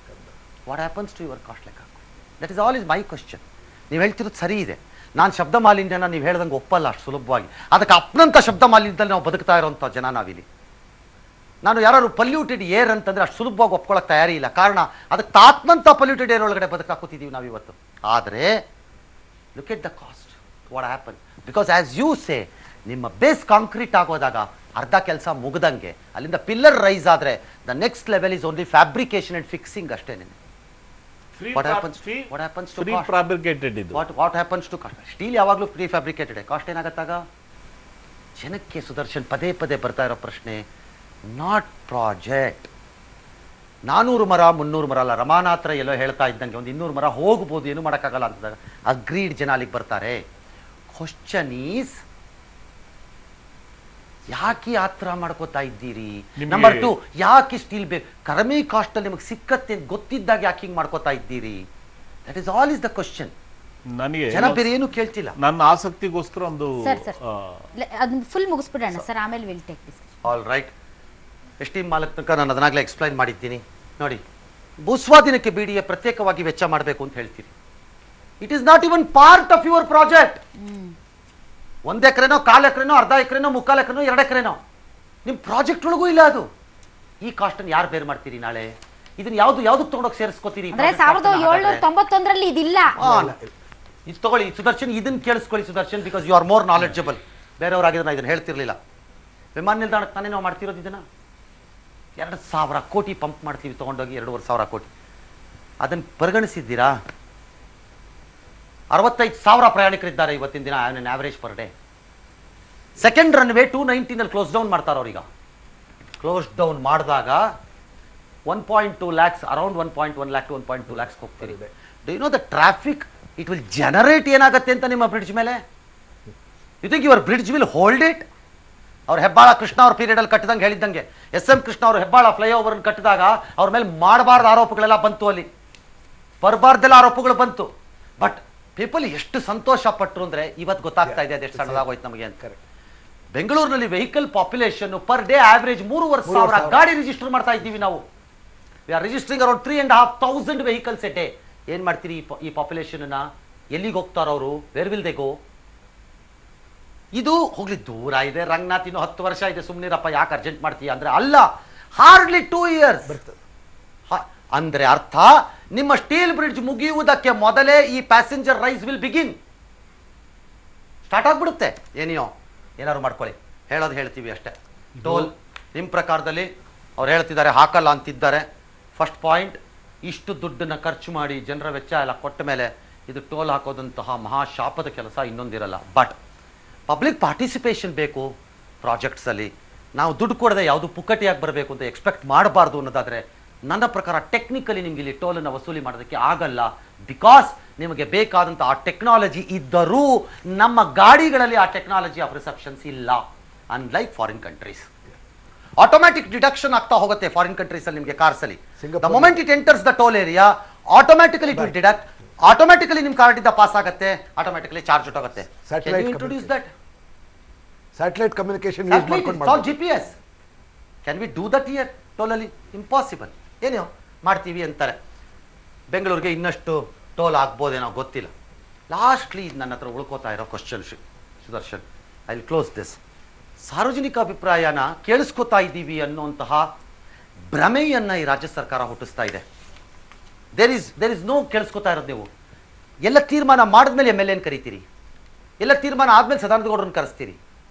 [SPEAKER 3] What happens to your cost ಲೆಕ್ಕ ಹಾಕ್ಕೊಳ್ಳಿ. That is all is my question. ನೀವು ಹೇಳ್ತಿರೋದು ಸರಿ ಇದೆ. ನಾನು ಶಬ್ದ ಮಾಲಿನ್ಯನ ನೀವು ಹೇಳ್ದಂಗೆ ಒಪ್ಪಲ್ಲ ಅಷ್ಟು ಸುಲಭವಾಗಿ. ಅದಕ್ಕೆ ಅಪ್ಪನಂಥ ಶಬ್ದ ಮಾಲಿನ್ಯದಲ್ಲಿ ನಾವು ಬದುಕ್ತಾ ಇರೋಂಥ ಜನ ನಾವಿಲ್ಲಿ. ನಾನು ಯಾರು ಪಲ್ಯೂಟೆಡ್ ಏರ್ ಅಂತಂದರೆ ಅಷ್ಟು ಸುಲಭವಾಗಿ ಒಪ್ಕೊಳ್ಳೋಕೆ ತಯಾರಿ ಇಲ್ಲ. ಕಾರಣ ಅದಕ್ಕೆ ತಾತ್ನಂಥ ಪಲ್ಯೂಟೆಡ್ ಏರ್ ಒಳಗಡೆ ಬದುಕಾಕೋತಿದ್ದೀವಿ ನಾವಿವತ್ತು. ಆದರೆ look at the cost, what happen, because as you say ನಿಮ್ಮ ಬೇಸ್ ಕಾಂಕ್ರೀಟ್ ಆಗೋದಾಗ ಅರ್ಧ ಕೆಲಸ ಮುಗ್ದಂಗೆ. ಅಲ್ಲಿಂದ ಪಿಲ್ಲರ್ ರೈಸ್ ಆದರೆ the next level is only fabrication and fixing ಅಷ್ಟೇ. What happens to
[SPEAKER 2] prefabricated ಇದು.
[SPEAKER 3] What happens to cost? Steel ಯಾವಾಗಲೂ ಪ್ರಿಫ್ಯಾಬ್ರಿಕೇಟೆಡ್. ಕಾಸ್ಟ್ ಏನಾಗತ್ತಾಗ? ಜನಕ್ಕೆ ಸುದರ್ಶನ್ ಪದೇ ಪದೇ ಬರ್ತಾ ಇರೋ ಪ್ರಶ್ನೆ, ನಾಟ್ ಪ್ರಾಜೆಕ್ಟ್. 400 ಮರ 300 ಮರ ಅಲ್ಲ, ರಮಾನಾತ್ರ ಎಲ್ಲೋ ಹೇಳ್ತಾ ಇದ್ದಂಗೆ ಒಂದು 200 ಮರ ಹೋಗ್ಬೋದು, ಏನು ಮಾಡೋಕ್ಕಾಗಲ್ಲ ಅಂತಂದಾಗ ಅಗ್ರೀಡ್ ಜನ ಅಲ್ಲಿಗೆ ಬರ್ತಾರೆ. ಕ್ವಶನ್ ಈಸ್ ಯಾಕೆ ಆ ಥರ ಮಾಡ್ಕೋತಾ ಇದ್ದೀರಿ? ನಂಬರ್ 2, ಯಾಕೆ ಸ್ಟೀಲ್ ಬೇಕು? ಕಡಿಮೆ ಕಾಸ್ಟ್ ಅಲ್ಲಿ ನಿಮಗೆ ಸಿಕ್ಕತ್ತೆ ಗೊತ್ತಿದ್ದಾಗ ಯಾಕೆ ಹಿಂಗೆ ಮಾಡ್ಕೋತಾ ಇದ್ದೀರಿ? That is all is the question.
[SPEAKER 2] ನನಗೆ
[SPEAKER 3] ಜನ ಬೇರೆ ಏನು ಕೇಳ್ತಿಲ್ಲ.
[SPEAKER 2] ನನ್ನ ಆಸಕ್ತಿಗೋಸ್ಕರ ಒಂದು
[SPEAKER 1] ಅದನ್ನ ಫುಲ್ ಮುಗಿಸ್ಬಿಡೋಣ ಸರ್, ಆಮೇಲೆ will take this.
[SPEAKER 3] All right. Esteem ಮಾಲಕ್ ತನಕ ನಾನು ಅದನ್ನಾಗಲೇ ಎಕ್ಸ್ಪ್ಲೈನ್ ಮಾಡಿದ್ದೀನಿ. ನೋಡಿ, ಭೂಸ್ವಾಧೀನಕ್ಕೆ ಬಿಡಿಎ ಪ್ರತ್ಯೇಕವಾಗಿ ವೆಚ್ಚ ಮಾಡಬೇಕು ಅಂತ ಹೇಳ್ತೀರಿ. It is not even part of your project. 1 ಎಕರೆನೋ 1/4 ಎಕರೆನೋ 1/2 ಎಕರೆನೋ 3/4 ಎಕರೆನೋ 2 ಎಕರೆನೋ ನಿಮ್ಮ ಪ್ರಾಜೆಕ್ಟ್ ಒಳಗೂ ಇಲ್ಲ ಅದು. ಈ ಕಾಸ್ಟ್ ಅನ್ನು ಯಾರು ಬೇರ್ ಮಾಡ್ತೀರಿ ನಾಳೆ? ಇದನ್ನ ಯಾವ್ದಕ್ಕೆ ತಗೊಂಡೋಗಿ ಸೇರಿಸ್ಕೋತೀರಿ?
[SPEAKER 1] 1791ರಲ್ಲಿ ಇದಿಲ್ಲ.
[SPEAKER 3] ಇದು ತಗೊಳ್ಳಿ ಸುದರ್ಶನ್, ಇದನ್ನ ಕೇಳಿಸ್ಕೊಳ್ಳಿ Sudarshan, because you are more knowledgeable. ಬೇರೆಯವರಾಗಿದ್ರೆ ನಾನು ಇದನ್ನ ಹೇಳ್ತಿರ್ಲಿಲ್ಲ. ವಿಮಾನ ನಿಲ್ದಾಣಕ್ಕೆ ತಾನೇ ನಾವು ಮಾಡ್ತಿರೋದು ಇದನ್ನ. 2,000 ಕೋಟಿ ಪಂಪ್ ಮಾಡ್ತೀವಿ ತಗೊಂಡೋಗಿ, 2,500 ಕೋಟಿ. ಅದನ್ನು ಪರಿಗಣಿಸಿದ್ದೀರಾ? 65,000 ಪ್ರಯಾಣಿಕರಿದ್ದಾರೆ ಇವತ್ತಿನ ದಿನ on average per day. Second runway 219 close down ಮಾಡ್ತಾರೆ ಅವ್ರೀಗ. ಕ್ಲೋಸ್ ಡೌನ್ ಮಾಡಿದಾಗ 1.2 lakhs, around 1.1 lakh to 1.2 lakhs ಹೋಗ್ತೀರಿ. Do you know the traffic it will generate ಏನಾಗುತ್ತೆ ಅಂತ ನಿಮ್ಮ ಬ್ರಿಡ್ಜ್ ಮೇಲೆ? You think your bridge will hold it? ಅವ್ರು ಹೆಬ್ಬಾಳ ಕೃಷ್ಣ ಅವ್ರ ಪೀರಿಯಡಲ್ಲಿ ಕಟ್ಟಿದಂಗೆ ಹೇಳಿದ್ದಂಗೆ SM ಕೃಷ್ಣ ಅವರು ಹೆಬ್ಬಾಳ ಫ್ಲೈಓವರ್ ಕಟ್ಟಿದಾಗ ಅವ್ರ ಮೇಲೆ ಮಾಡಬಾರ್ದ ಆರೋಪಗಳೆಲ್ಲ ಬಂತು, ಅಲ್ಲಿ ಬರಬಾರ್ದೆಲ್ಲ ಆರೋಪಗಳು ಬಂತು. ಬಟ್ ಪೀಪಲ್ ಎಷ್ಟು ಸಂತೋಷ ಪಟ್ಟರು ಅಂದರೆ ಇವತ್ತು ಗೊತ್ತಾಗ್ತಾ ಇದೆ ಅದೆಷ್ಟು ಸಣ್ಣದಾಗೋಯ್ತು ನಮಗೆ ಅಂತ. ಬೆಂಗಳೂರಿನಲ್ಲಿ vehicle population per day average 3,500 ಗಾಡಿ ರಿಜಿಸ್ಟರ್ ಮಾಡ್ತಾ ಇದ್ದೀವಿ ನಾವು. We are registering around 3,500 vehicles A day. ಏನು ಮಾಡ್ತೀರಿ ಈ ಪಾಪ್ಯುಲೇಷನ್ನ? ಎಲ್ಲಿಗೆ ಹೋಗ್ತಾರೋ ಅವರು? Where will they go? ಇದು ಹೋಗ್ಲಿ ದೂರ ಇದೆ, ರಂಗನಾಥ್ ಇನ್ನು 10 ವರ್ಷ ಇದೆ, ಸುಮ್ಮನಿರಪ್ಪ ಯಾಕೆ ಅರ್ಜೆಂಟ್ ಮಾಡ್ತೀಯ ಅಂದ್ರೆ ಅಲ್ಲ, ಹಾರ್ಡ್ಲಿ 2 years ಅಂದ್ರೆ ಅರ್ಥ ನಿಮ್ಮ ಸ್ಟೀಲ್ ಬ್ರಿಡ್ಜ್ ಮುಗಿಯುವುದಕ್ಕೆ ಮೊದಲೇ ಈ passenger rise will begin. Start ಆಗ್ಬಿಡುತ್ತೆ. ಏನಾದ್ರು ಮಾಡ್ಕೊಳ್ಳಿ, ಹೇಳೋದು ಹೇಳ್ತೀವಿ ಅಷ್ಟೇ. ಟೋಲ್ ನಿಮ್ಮ ಪ್ರಕಾರದಲ್ಲಿ ಅವ್ರು ಹೇಳ್ತಿದ್ದಾರೆ ಹಾಕಲ್ಲ ಅಂತಿದ್ದಾರೆ. ಫಸ್ಟ್ ಪಾಯಿಂಟ್, ಇಷ್ಟು ದುಡ್ಡನ್ನು ಖರ್ಚು ಮಾಡಿ ಜನರ ವೆಚ್ಚ ಎಲ್ಲ ಕೊಟ್ಟ ಮೇಲೆ ಇದು ಟೋಲ್ ಹಾಕೋದಂತಹ ಮಹಾಶಾಪದ ಕೆಲಸ ಇನ್ನೊಂದಿರಲ್ಲ. ಬಟ್ ಪಬ್ಲಿಕ್ ಪಾರ್ಟಿಸಿಪೇಷನ್ ಬೇಕು ಪ್ರಾಜೆಕ್ಟ್ಸಲ್ಲಿ. ನಾವು ದುಡ್ಡು ಕೊಡದೆ ಯಾವುದು ಪುಕ್ಕಟಿಯಾಗಿ ಬರಬೇಕು ಅಂತ ಎಕ್ಸ್ಪೆಕ್ಟ್ ಮಾಡಬಾರ್ದು ಅನ್ನೋದಾದರೆ ನನ್ನ ಪ್ರಕಾರ ಟೆಕ್ನಿಕಲಿ ನಿಮಗೆ ಇಲ್ಲಿ ಟೋಲನ್ನು ವಸೂಲಿ ಮಾಡೋದಕ್ಕೆ ಆಗಲ್ಲ. ಬಿಕಾಸ್ ನಿಮಗೆ ಬೇಕಾದಂಥ ಆ ಟೆಕ್ನಾಲಜಿ ಇದ್ದರೂ ನಮ್ಮ ಗಾಡಿಗಳಲ್ಲಿ ಆ ಟೆಕ್ನಾಲಜಿ ಆಫ್ ರಿಸೆಪ್ಷನ್ಸ್ ಇಲ್ಲ, unlike foreign countries. Automatic deduction ಆಗ್ತಾ ಹೋಗುತ್ತೆ ಫಾರಿನ್ ಕಂಟ್ರೀಸ್ ಅಲ್ಲಿ ನಿಮಗೆ ಕಾರ್ಸಲ್ಲಿ. The moment it enters the toll area automatically it will deduct, automatically ನಿಮ್ಮ ಕಾರ್ಡ್ ಇಂದ ಪಾಸ್ ಆಗುತ್ತೆ, ಆಟೋಮ್ಯಾಟಿಕಲಿ ಚಾರ್ಜ್ ಹೊಟ್ಟೋಗುತ್ತೆ. Introduce that
[SPEAKER 6] satellite communication
[SPEAKER 3] GPS. Can we do that here? ಟೋಲಲ್ಲಿ ಇಂಪಾಸಿಬಲ್. ಏನೋ ಮಾಡ್ತೀವಿ ಅಂತಾರೆ. ಬೆಂಗಳೂರಿಗೆ ಇನ್ನಷ್ಟು ಟೋಲ್ ಆಗ್ಬೋದೇನೋ ಗೊತ್ತಿಲ್ಲ. ಲಾಸ್ಟ್ಲಿ ನನ್ನ ಹತ್ರ ಉಳ್ಕೋತಾ ಇರೋ question Sudarshan, I will close this. ಸಾರ್ವಜನಿಕ ಅಭಿಪ್ರಾಯನ ಕೇಳಿಸ್ಕೊತಾ ಇದ್ದೀವಿ ಅನ್ನುವಂತಹ ಭ್ರಮೆಯನ್ನು ಈ ರಾಜ್ಯ ಸರ್ಕಾರ ಹುಟ್ಟಿಸ್ತಾ ಇದೆ. ದೇರ್ ಇಸ್ ನೋ ಕೇಳಿಸ್ಕೊತಾ ಇರೋದು. ನೀವು ಎಲ್ಲ ತೀರ್ಮಾನ ಮಾಡಿದ್ಮೇಲೆ MLA ಕರಿತೀರಿ, ಎಲ್ಲ ತೀರ್ಮಾನ ಆದ್ಮೇಲೆ ಸದಾನಂದ ಗೌಡರನ್ನು ಕರೆಸ್ತೀರಿ,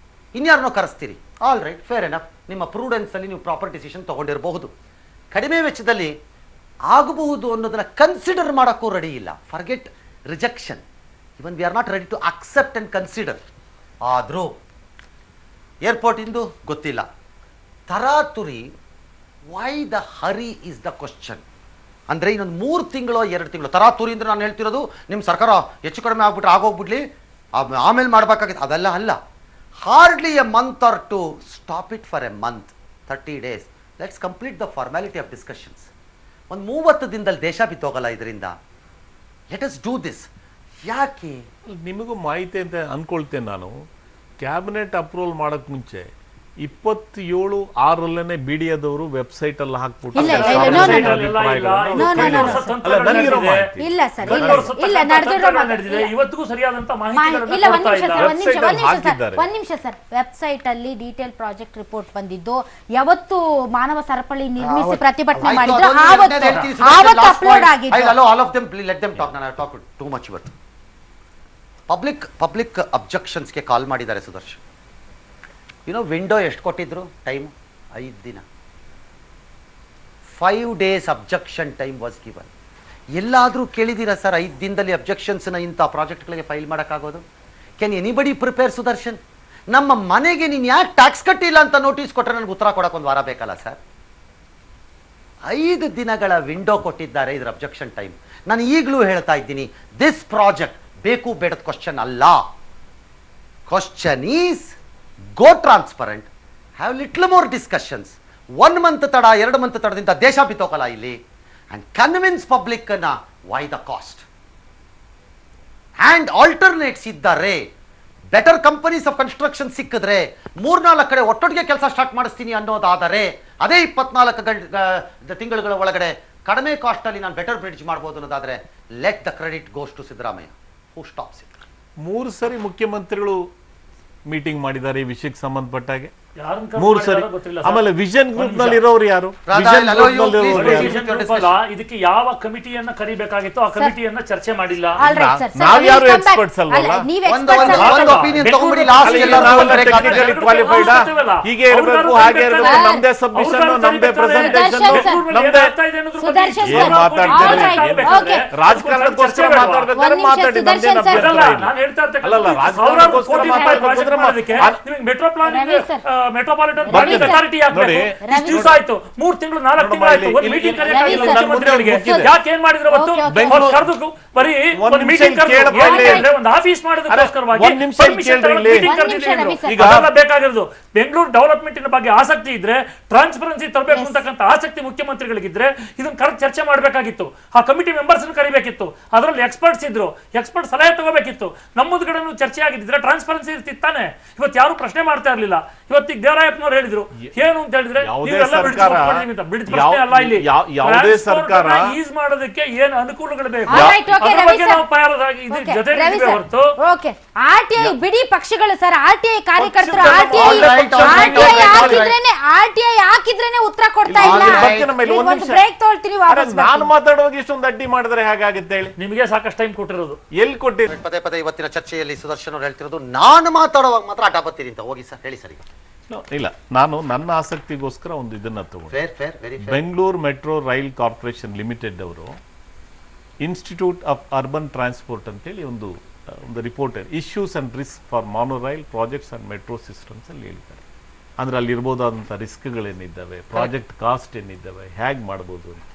[SPEAKER 3] ಇನ್ಯಾರನ್ನೋ ಕರೆಸ್ತೀರಿ. All right, fair enough. ನಿಮ್ಮ ಪ್ರೂಡೆನ್ಸಲ್ಲಿ ನೀವು ಪ್ರಾಪರ್ ಡಿಸಿಷನ್ ತೊಗೊಂಡಿರಬಹುದು. ಕಡಿಮೆ ವೆಚ್ಚದಲ್ಲಿ ಆಗಬಹುದು ಅನ್ನೋದನ್ನ ಕನ್ಸಿಡರ್ ಮಾಡೋಕ್ಕೂ ರೆಡಿ ಇಲ್ಲ. Forget rejection. Even we are not ready to accept and consider. ಆದರೂ ಏರ್ಪೋರ್ಟ್ ಇಂದು ಗೊತ್ತಿಲ್ಲ, ತರಾತುರಿ. Why the hurry is the question. ಅಂದರೆ ಇನ್ನೊಂದು 3 ತಿಂಗಳು 2 ತಿಂಗಳು ತರಾತುರಿ ಅಂದರೆ ನಾನು ಹೇಳ್ತಿರೋದು ನಿಮ್ಮ ಸರ್ಕಾರ ಹೆಚ್ಚು ಕಡಿಮೆ ಆಗ್ಬಿಟ್ರೆ ಆಗೋಗ್ಬಿಡ್ಲಿ ಆಮೇಲೆ ಮಾಡಬೇಕಾಗಿತ್ತು, ಅದೆಲ್ಲ ಅಲ್ಲ. Hardly a month or two, stop it for a month, 30 days. Let's complete the formality of discussions. ಒಂದು 30 ದಿನದಲ್ಲಿ ದೇಶ ಬಿತ್ತೋಗಲ್ಲ ಇದರಿಂದ. Let us do this. ಯಾಕೆ
[SPEAKER 2] ನಿಮಗೂ ಮಾಹಿತಿ ಅಂತ ಅನ್ಕೊಳ್ತೇನೆ ನಾನು. ಕ್ಯಾಬಿನೆಟ್ ಅಪ್ರೂವಲ್ ಮಾಡಕ್ ಮುಂಚೆ 27/6 ಬಿಡಿಯದವರು ವೆಬ್ಸೈಟ್ ಅಲ್ಲಿ ಹಾಕ್ಬಿಟ್ಟು
[SPEAKER 1] ಇಲ್ಲ ಸರ್, ಇಲ್ಲ
[SPEAKER 4] ನಡೆದಿದೆ. ಇವತ್ತಿಗೂ ಸರಿಯಾದಂತ ಮಾಹಿತಿ
[SPEAKER 1] ಇಲ್ಲ. ಒಂದ್ ನಿಮಿಷ ಸರ್, ವೆಬ್ಸೈಟ್ ಅಲ್ಲಿ ಡೀಟೇಲ್ ಪ್ರಾಜೆಕ್ಟ್ ರಿಪೋರ್ಟ್ ಬಂದಿದ್ದು ಯಾವತ್ತು ಮಾನವ ಸರಪಳಿ ನಿರ್ಮಿಸಿ ಪ್ರತಿಭಟನೆ ಮಾಡಿದ್ರು ಆವತ್ತು ಅಪ್ಲೋಡ್
[SPEAKER 3] ಆಗಿದೆ. ಪಬ್ಲಿಕ್ ಅಬ್ಜೆಕ್ಷನ್ಸ್ಗೆ ಕಾಲ್ ಮಾಡಿದ್ದಾರೆ ಸುದರ್ಶನ್. ವಿಂಡೋ ಎಷ್ಟು ಕೊಟ್ಟಿದ್ರು ಟೈಮ್? 5 ದಿನ. 5 days objection time was given. ಎಲ್ಲಾದ್ರೂ ಕೇಳಿದೀರಾ ಸರ್ 5 ದಿನದಲ್ಲಿ ಅಬ್ಜೆಕ್ಷನ್ಸ್ನ ಇಂಥ ಪ್ರಾಜೆಕ್ಟ್ಗಳಿಗೆ ಫೈಲ್ ಮಾಡೋಕ್ಕಾಗೋದು? Can anybody prepare Sudarshan? ನಮ್ಮ ಮನೆಗೆ ನೀನು ಯಾಕೆ ಟ್ಯಾಕ್ಸ್ ಕಟ್ಟಿಲ್ಲ ಅಂತ ನೋಟಿಸ್ ಕೊಟ್ಟರೆ ನನಗೆ ಉತ್ತರ ಕೊಡಕ್ಕೆ 1 ವಾರ ಬೇಕಲ್ಲ ಸರ್? 5 ದಿನಗಳ ವಿಂಡೋ ಕೊಟ್ಟಿದ್ದಾರೆ ಇದರ ಅಬ್ಜೆಕ್ಷನ್ ಟೈಮ್. ನಾನು ಈಗಲೂ ಹೇಳ್ತಾ ಇದ್ದೀನಿ, ದಿಸ್ ಪ್ರಾಜೆಕ್ಟ್ ಬೇಕು ಬೇಡದ ಕ್ವಶನ್ ಅಲ್ಲ. Question is go transparent, have little more discussions. 1 month ತಡ 2 month ತಡದಿಂದ ದೇಶ ಬಿತ್ತೋಕಲ್ಲ ಇಲ್ಲಿ, and convince public na why the cost. And alternates ಇದ್ದಾರೆ. ಬೆಟರ್ ಕಂಪನೀಸ್ ಆಫ್ ಕನ್ಸ್ಟ್ರಕ್ಷನ್ ಸಿಕ್ಕಿದ್ರೆ 3-4 ಕಡೆ ಒಟ್ಟೊಟ್ಟಿಗೆ ಕೆಲಸ ಸ್ಟಾರ್ಟ್ ಮಾಡಿಸ್ತೀನಿ ಅನ್ನೋದಾದರೆ ಅದೇ 24 ತಿಂಗಳುಗಳ ಒಳಗಡೆ ಕಡಿಮೆ ಕಾಸ್ಟ್ ಅಲ್ಲಿ ನಾನು ಬೆಟರ್ ಬ್ರಿಡ್ಜ್ ಮಾಡಬಹುದು ಅನ್ನೋದಾದ್ರೆ let the credit goes to Siddaramaiah. Who stops it?
[SPEAKER 2] 3 ಸರಿ ಮುಖ್ಯಮಂತ್ರಿಗಳು ಮೀಟಿಂಗ್ ಮಾಡಿದ್ದಾರೆ ಈ ವಿಷಯಕ್ಕೆ ಸಂಬಂಧಪಟ್ಟಾಗೆ.
[SPEAKER 4] 3
[SPEAKER 2] ಸರಿ. ಆಮೇಲೆ ವಿಷನ್ ಗ್ರೂಪ್ ನಲ್ಲಿ ಇರೋರು ಯಾರು?
[SPEAKER 4] ಇದಕ್ಕೆ ಯಾವ ಕಮಿಟಿಯನ್ನ ಕರಿಬೇಕಾಗಿತ್ತು ಆ ಕಮಿಟಿಯನ್ನ ಚರ್ಚೆ ಮಾಡಿಲ್ಲ.
[SPEAKER 2] ನಾವ್ಯಾರು ಎಕ್ಸ್ಪರ್ಟ್ಸ್ ಅಲ್ವಲ್ಲ? ಹೀಗೆ ಇರಬೇಕು, ಹಾಗೆ ಇರಬೇಕು, ನಮ್ದೇ ಸಬ್ಮಿಷನ್, ನಮ್ದೇ ಪ್ರೆಸೆಂಟೇಷನ್, ನಮ್ದೇ ಏನ್ ಮಾತಾಡ್ತಾರೆ? ರಾಜಕಾರಣಕ್ಕೋಸ್ಕರ ಮಾತಾಡ್ಬೇಕಾದ್ರೆ ಮಾತಾಡಿ, ಅಲ್ಲಲ್ಲ ರಾಜಕಾರಣಕ್ಕೋಸ್ಕರ ಮಾತಾಡ್ಬೇಕಾದ್ರೆ
[SPEAKER 4] metro planning metropolitan planning authority ಯಾಕೆ ಇಷ್ಟು ದಿವಸ ಆಯ್ತು? 3 ತಿಂಗಳು 4 ತಿಂಗಳು ಆಯ್ತು, ಒಂದು ಮೀಟಿಂಗ್ ಕರೆಯಕ್ಕಾಗಿಲ್ಲ ಮುಖ್ಯಮಂತ್ರಿಗಳಿಗೆ. ಯಾಕೆ ಏನ್ ಮಾಡಿದ್ರು ಅವತ್ತು? ಕರೆದು ಬರೀ ಒಂದು ಮೀಟಿಂಗ್ ಕರೆದು ಒಂದು ಆಫೀಸ್ ಮಾಡೋದಕ್ಕೋಸ್ಕರವಾಗಿ ಈಗ ಬೇಕಾಗಿರೋದು ಬೆಂಗಳೂರು ಡೆವಲಪ್ಮೆಂಟ್ ಬಗ್ಗೆ ಆಸಕ್ತಿ ಇದ್ರೆ, ಟ್ರಾನ್ಸ್ಪರೆನ್ಸಿ ತರಬೇಕು ಅಂತಕ್ಕಂಥ ಆಸಕ್ತಿ ಮುಖ್ಯಮಂತ್ರಿಗಳಿಗಿದ್ರೆ ಇದನ್ನ ಕರೆದು ಚರ್ಚೆ ಮಾಡಬೇಕಾಗಿತ್ತು. ಆ ಕಮಿಟಿ ಮೆಂಬರ್ಸ್ ಕರಿಬೇಕಿತ್ತು, ಅದರಲ್ಲಿ ಎಕ್ಸ್ಪರ್ಟ್ಸ್ ಇದ್ರು, ಎಕ್ಸ್ಪರ್ಟ್ ಸಲಹೆ ತಗೋಬೇಕಿತ್ತು. ನಮ್ಮದು ಕಡೆನೂ ಚರ್ಚೆ ಆಗಿದ್ರೆ ಟ್ರಾನ್ಸ್ಪರೆನ್ಸಿ ಇರ್ತಿತ್ತಾನೆ. ಇವತ್ತು ಯಾರು ಪ್ರಶ್ನೆ ಮಾಡ್ತಾ ಇರ್ಲಿಲ್ಲ. ಇವತ್ತಿಗೆ ದೇವರಾಯಪ್ಪನವ್ರು ಹೇಳಿದ್ರು ಏನು ಅಂತ ಹೇಳಿದ್ರೆ,
[SPEAKER 2] ಯಾವುದೇ ಸರ್ಕಾರ
[SPEAKER 4] ಈಸ್ ಮಾಡೋದಕ್ಕೆ ಏನು ಅನುಕೂಲಗಳು ಬೇಕು
[SPEAKER 1] ಆರ್ಟಿಐ ಬಿಡಿ ಪಕ್ಷಗಳು ಸರ್, ಆರ್ಟಿಐ ಕಾರ್ಯಕರ್ತರು ಆರ್ಟಿಐ ಹಾಕಿದ್ರೇನೆ ಉತ್ತರ ಕೊಡ್ತಾ ಇಲ್ಲ. ಬ್ರೇಕ್ ತಗೊಳ್ತೀನಿ.
[SPEAKER 2] ನಾನು ಮಾತಾಡುವಾಗ ಇಷ್ಟೊಂದು ಅಡ್ಡಿ ಮಾಡಿದ್ರೆ ಹೇಗಾಗುತ್ತೆ ಹೇಳಿ?
[SPEAKER 4] ನಿಮಗೆ ಸಾಕಷ್ಟು ಟೈಮ್ ಕೊಟ್ಟಿರೋದು
[SPEAKER 2] ಎಲ್ಲಿ ಕೊಟ್ಟಿರಿ?
[SPEAKER 3] ಪದೇ ಇವತ್ತಿನ ಚರ್ಚೆಯಲ್ಲಿ ಸುದರ್ಶನ್ ಅವ್ರು ಹೇಳ್ತಿರೋದು ನಾನು ಮಾತಾಡುವಾಗ ಮಾತ್ರ ಆಟ ಬರ್ತೀರಿ ಅಂತ. ಹೋಗಿ ಸರ್ ಹೇಳಿ ಸರ್.
[SPEAKER 2] ಇಲ್ಲ, ನಾನು ನನ್ನ ಆಸಕ್ತಿಗೋಸ್ಕರ ಒಂದು ಇದನ್ನ ತಗೊಂಡು Bengaluru metro rail corporation limited ಅವರು ಇನ್ಸ್ಟಿಟ್ಯೂಟ್ ಆಫ್ ಅರ್ಬನ್ ಟ್ರಾನ್ಸ್ಪೋರ್ಟ್ ಅಂತೇಳಿ ಒಂದು report issues and risk for mono rail projects and metro systems ಅಲ್ಲಿ ಹೇಳಿದ್ದಾರೆ. ಅಂದ್ರೆ ಅಲ್ಲಿ ಇರ್ಬೋದಾದಂಥ ರಿಸ್ಕ್ಗಳೇನಿದ್ದಾವೆ, ಪ್ರಾಜೆಕ್ಟ್ ಕಾಸ್ಟ್ ಏನಿದ್ದಾವೆ, ಹೇಗೆ ಮಾಡ್ಬೋದು ಅಂತ.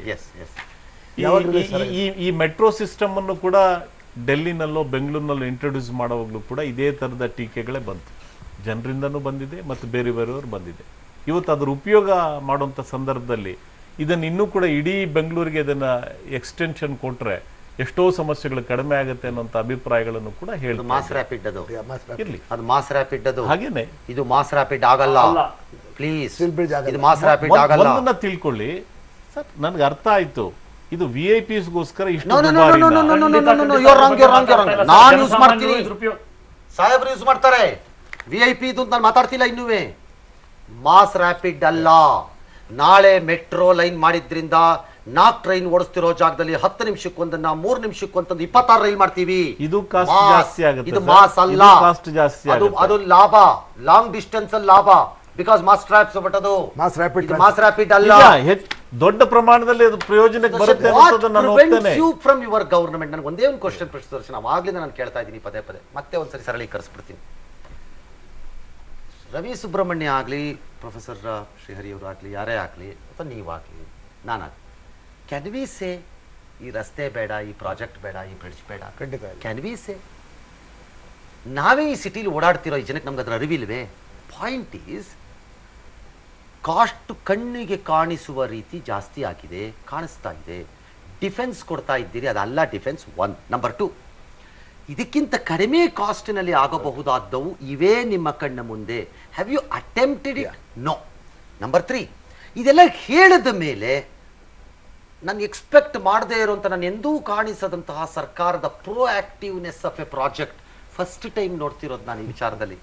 [SPEAKER 2] ಈ ಮೆಟ್ರೋ ಸಿಸ್ಟಮ್ ಅನ್ನು ಕೂಡ ಡೆಲ್ಲಿನಲ್ಲೋ ಬೆಂಗಳೂರಿನಲ್ಲೋ ಇಂಟ್ರೊಡ್ಯೂಸ್ ಮಾಡೋವಾಗ್ಲೂ ಕೂಡ ಇದೇ ತರದ ಟೀಕೆಗಳೇ ಬಂತು. ಜನರಿಂದನೂ ಬಂದಿದೆ ಮತ್ತು ಬೇರೆ ಬೇರೆಯವರು ಬಂದಿದೆ. ಇವತ್ತು ಅದ್ರ ಉಪಯೋಗ ಮಾಡುವಂಥ ಸಂದರ್ಭದಲ್ಲಿ ಇದನ್ನು ಇನ್ನೂ ಕೂಡ ಇಡೀ ಬೆಂಗಳೂರಿಗೆ ಇದನ್ನ ಎಕ್ಸ್ಟೆನ್ಷನ್ ಕೊಟ್ರೆ ಎಷ್ಟೋ ಸಮಸ್ಯೆಗಳು ಕಡಿಮೆ ಆಗುತ್ತೆ ಅನ್ನೋಂಥ ಅಭಿಪ್ರಾಯಗಳನ್ನು ಕೂಡ ಹೇಳ್ತಾರೆ.
[SPEAKER 3] ಮಾಸ್ ರ್ಯಾಪಿಡ್ ಅದು
[SPEAKER 2] ಇರ್ಲಿ,
[SPEAKER 3] ಅದು ಮಾಸ್ ರ್ಯಾಪಿಡ್ ಅದು
[SPEAKER 2] ಹಾಗೇನೆ
[SPEAKER 3] ಇದು ಮಾಸ್ ರ್ಯಾಪಿಡ್ ಆಗಲ್ಲ. ಪ್ಲೀಸ್, ಇದು ಮಾಸ್ ರ್ಯಾಪಿಡ್ ಆಗಲ್ಲ.
[SPEAKER 2] ಒಂದನ್ನ ತಿಳ್ಕೊಳ್ಳಿ ಸರ್, ನನ್ಗೆ ಅರ್ಥ ಆಯ್ತು. ಇದು ವಿಐಪಿಸ್ ಗೋಸ್ಕರ ಇಷ್ಟು
[SPEAKER 3] ನಾನು ಯೂಸ್ ಮಾಡ್ತೀನಿ, ಸಾಹೇಬ್ರು ಯೂಸ್ ಮಾಡ್ತಾರೆ. ವಿಐಪಿ ಇದು ನಾನು ಮಾತಾಡ್ತಿಲ್ಲ. ಇನ್ನುವೇ ಮಾಸ್ ರ್ಯಾಪಿಡ್ ಅಲ್ಲ. ನಾಳೆ ಮೆಟ್ರೋ ಲೈನ್ ಮಾಡಿದ್ರಿಂದ 4 ಟ್ರೈನ್ ಓಡಿಸ್ತಿರೋ ಜಾಗದಲ್ಲಿ 10 ನಿಮಿಷಕ್ಕೊಂದನ್ನ 3 ನಿಮಿಷಕ್ಕೊಂದೊಂದು 26 ರೈಲ್ ಮಾಡ್ತೀವಿ.
[SPEAKER 2] ಇದು ಕಾಸ್ಟ್ ಜಾಸ್ತಿ ಆಗುತ್ತೆ.
[SPEAKER 3] ಇದು ಮಾಸ್ ಅಲ್ಲ,
[SPEAKER 2] ಕಾಸ್ಟ್ ಜಾಸ್ತಿ ಆಗುತ್ತೆ.
[SPEAKER 3] ಅದು ಲಾಭ, ಲಾಂಗ್ ಡಿಸ್ಟೆನ್ಸ್ ಅಲ್ಲಿ ಲಾಭ. ಬಿಕಾಸ್ ಮಾಸ್ ಟ್ರಾಪ್ಸ್ ಬಟ್ ಅದು ಮಾಸ್ ರ್ಯಾಪಿಡ್ ಅಲ್ಲ.
[SPEAKER 2] ದೊಡ್ಡ ಪ್ರಮಾಣದಲ್ಲಿ ಅದು ಪ್ರಯೋಜನಕ್ಕೆ ಬರುತ್ತೆ ಅನ್ನೋದು ನಾನು ಒಪ್ತೇನೆ.
[SPEAKER 3] From your government. ನನಗೆ ಒಂದೇ ಒಂದು ಕ್ವಶನ್ ಪ್ರಶ್ನೆ ಅವಾಗ್ಲಿಂದ ನಾನು ಕೇಳ್ತಾ ಇದ್ದೀನಿ ಪದೇ ಮತ್ತೆ ಒಂದ್ಸರಿ ಸರಳೀಕರಿಸ್ಬಿಡ್ತೀನಿ. ರವಿ ಸುಬ್ರಹ್ಮಣ್ಯ ಆಗಲಿ, ಪ್ರೊಫೆಸರ್ ಶ್ರೀಹರಿ ಅವರು ಆಗಲಿ, ಯಾರೇ ಆಗಲಿ ಅಥವಾ ನೀವಾಗಲಿ ನಾನಾಗಲಿ, ಕ್ಯಾನ್ ವಿ ಸೇ ಈ ರಸ್ತೆ ಬೇಡ, ಈ ಪ್ರಾಜೆಕ್ಟ್ ಬೇಡ, ಈ ಬ್ರಿಡ್ಜ್ ಬೇಡ? Can we say? ನಾವೇ ಈ ಸಿಟಿಲಿ ಓಡಾಡ್ತಿರೋ ಈ ಜನಕ್ಕೆ ನಮ್ಗೆ ಅದರ ಅರಿವಿಲ್ವೇ? ಪಾಯಿಂಟ್ ಈಸ್ ಕಾಸ್ಟ್ ಕಣ್ಣಿಗೆ ಕಾಣಿಸುವ ರೀತಿ ಜಾಸ್ತಿ ಆಗಿದೆ, ಕಾಣಿಸ್ತಾ ಇದೆ. ಡಿಫೆನ್ಸ್ ಕೊಡ್ತಾ ಇದ್ದೀರಿ, ಅದಲ್ಲ ಡಿಫೆನ್ಸ್ 1. ನಂಬರ್ 2, ಇದಕ್ಕಿಂತ ಕಡಿಮೆ ಕಾಸ್ಟ್ನಲ್ಲಿ ಆಗಬಹುದಾದವು ಇವೇ ನಿಮ್ಮ ಕಣ್ಣ ಮುಂದೆ. Have you attempted it? No. Number 3, ಇದೆಲ್ಲ ಹೇಳಿದ ಮೇಲೆ ನಾನು ಎಕ್ಸ್ಪೆಕ್ಟ್ ಮಾಡದೇ ಇರುವಂಥ, ನಾನು ಎಂದೂ ಕಾಣಿಸದಂತಹ ಸರ್ಕಾರದ ಪ್ರೋಆಕ್ಟಿವ್ನೆಸ್ of a project first time ನೋಡ್ತಿರೋದು ನಾನು ಈ ವಿಚಾರದಲ್ಲಿ.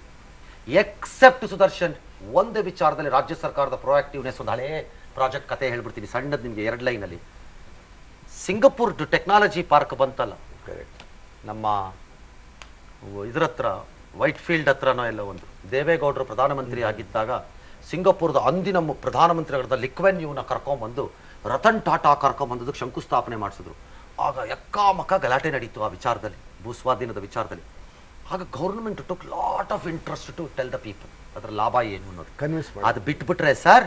[SPEAKER 3] ಎಕ್ಸೆಪ್ಟ್ ಸುದರ್ಶನ್, ಒಂದೇ ವಿಚಾರದಲ್ಲಿ ರಾಜ್ಯ ಸರ್ಕಾರದ ಪ್ರೋಆಕ್ಟಿವ್ನೆಸ್. ಒಂದು ಹಳೇ ಪ್ರಾಜೆಕ್ಟ್ ಕತೆ ಹೇಳ್ಬಿಡ್ತೀನಿ ಸಣ್ಣದು ನಿಮಗೆ, 2 ಲೈನಲ್ಲಿ. ಸಿಂಗಪುರ್ ಟೆಕ್ನಾಲಜಿ ಪಾರ್ಕ್ ಬಂತಲ್ಲ, ನಮ್ಮ ಇದ್ರ ಹತ್ರ ವೈಟ್ ಫೀಲ್ಡ್ ಹತ್ರನೋ ಎಲ್ಲ, ಒಂದು ದೇವೇಗೌಡರು ಪ್ರಧಾನಮಂತ್ರಿ ಆಗಿದ್ದಾಗ ಸಿಂಗಪುರದ ಅಂದಿನ ಪ್ರಧಾನಮಂತ್ರಿಗಳಾದ ಲಿಕ್ವೆನ್ಯೂನ ಕರ್ಕೊಂಡ್ಬಂದು ರತನ್ ಟಾಟಾ ಕರ್ಕೊಂಡ್ಬಂದದಕ್ಕೆ ಶಂಕುಸ್ಥಾಪನೆ ಮಾಡಿಸಿದ್ರು. ಆಗ ಎಕ್ಕಾಮಕ್ಕ ಗಲಾಟೆ ನಡೀತು ಆ ವಿಚಾರದಲ್ಲಿ, ಭೂಸ್ವಾಧೀನದ ವಿಚಾರದಲ್ಲಿ. ಆಗ government took lot of interest to tell the people ಅದರ ಲಾಭ ಏನು ಅನ್ನೋದು. ಅದು ಬಿಟ್ಬಿಟ್ರೆ ಸರ್,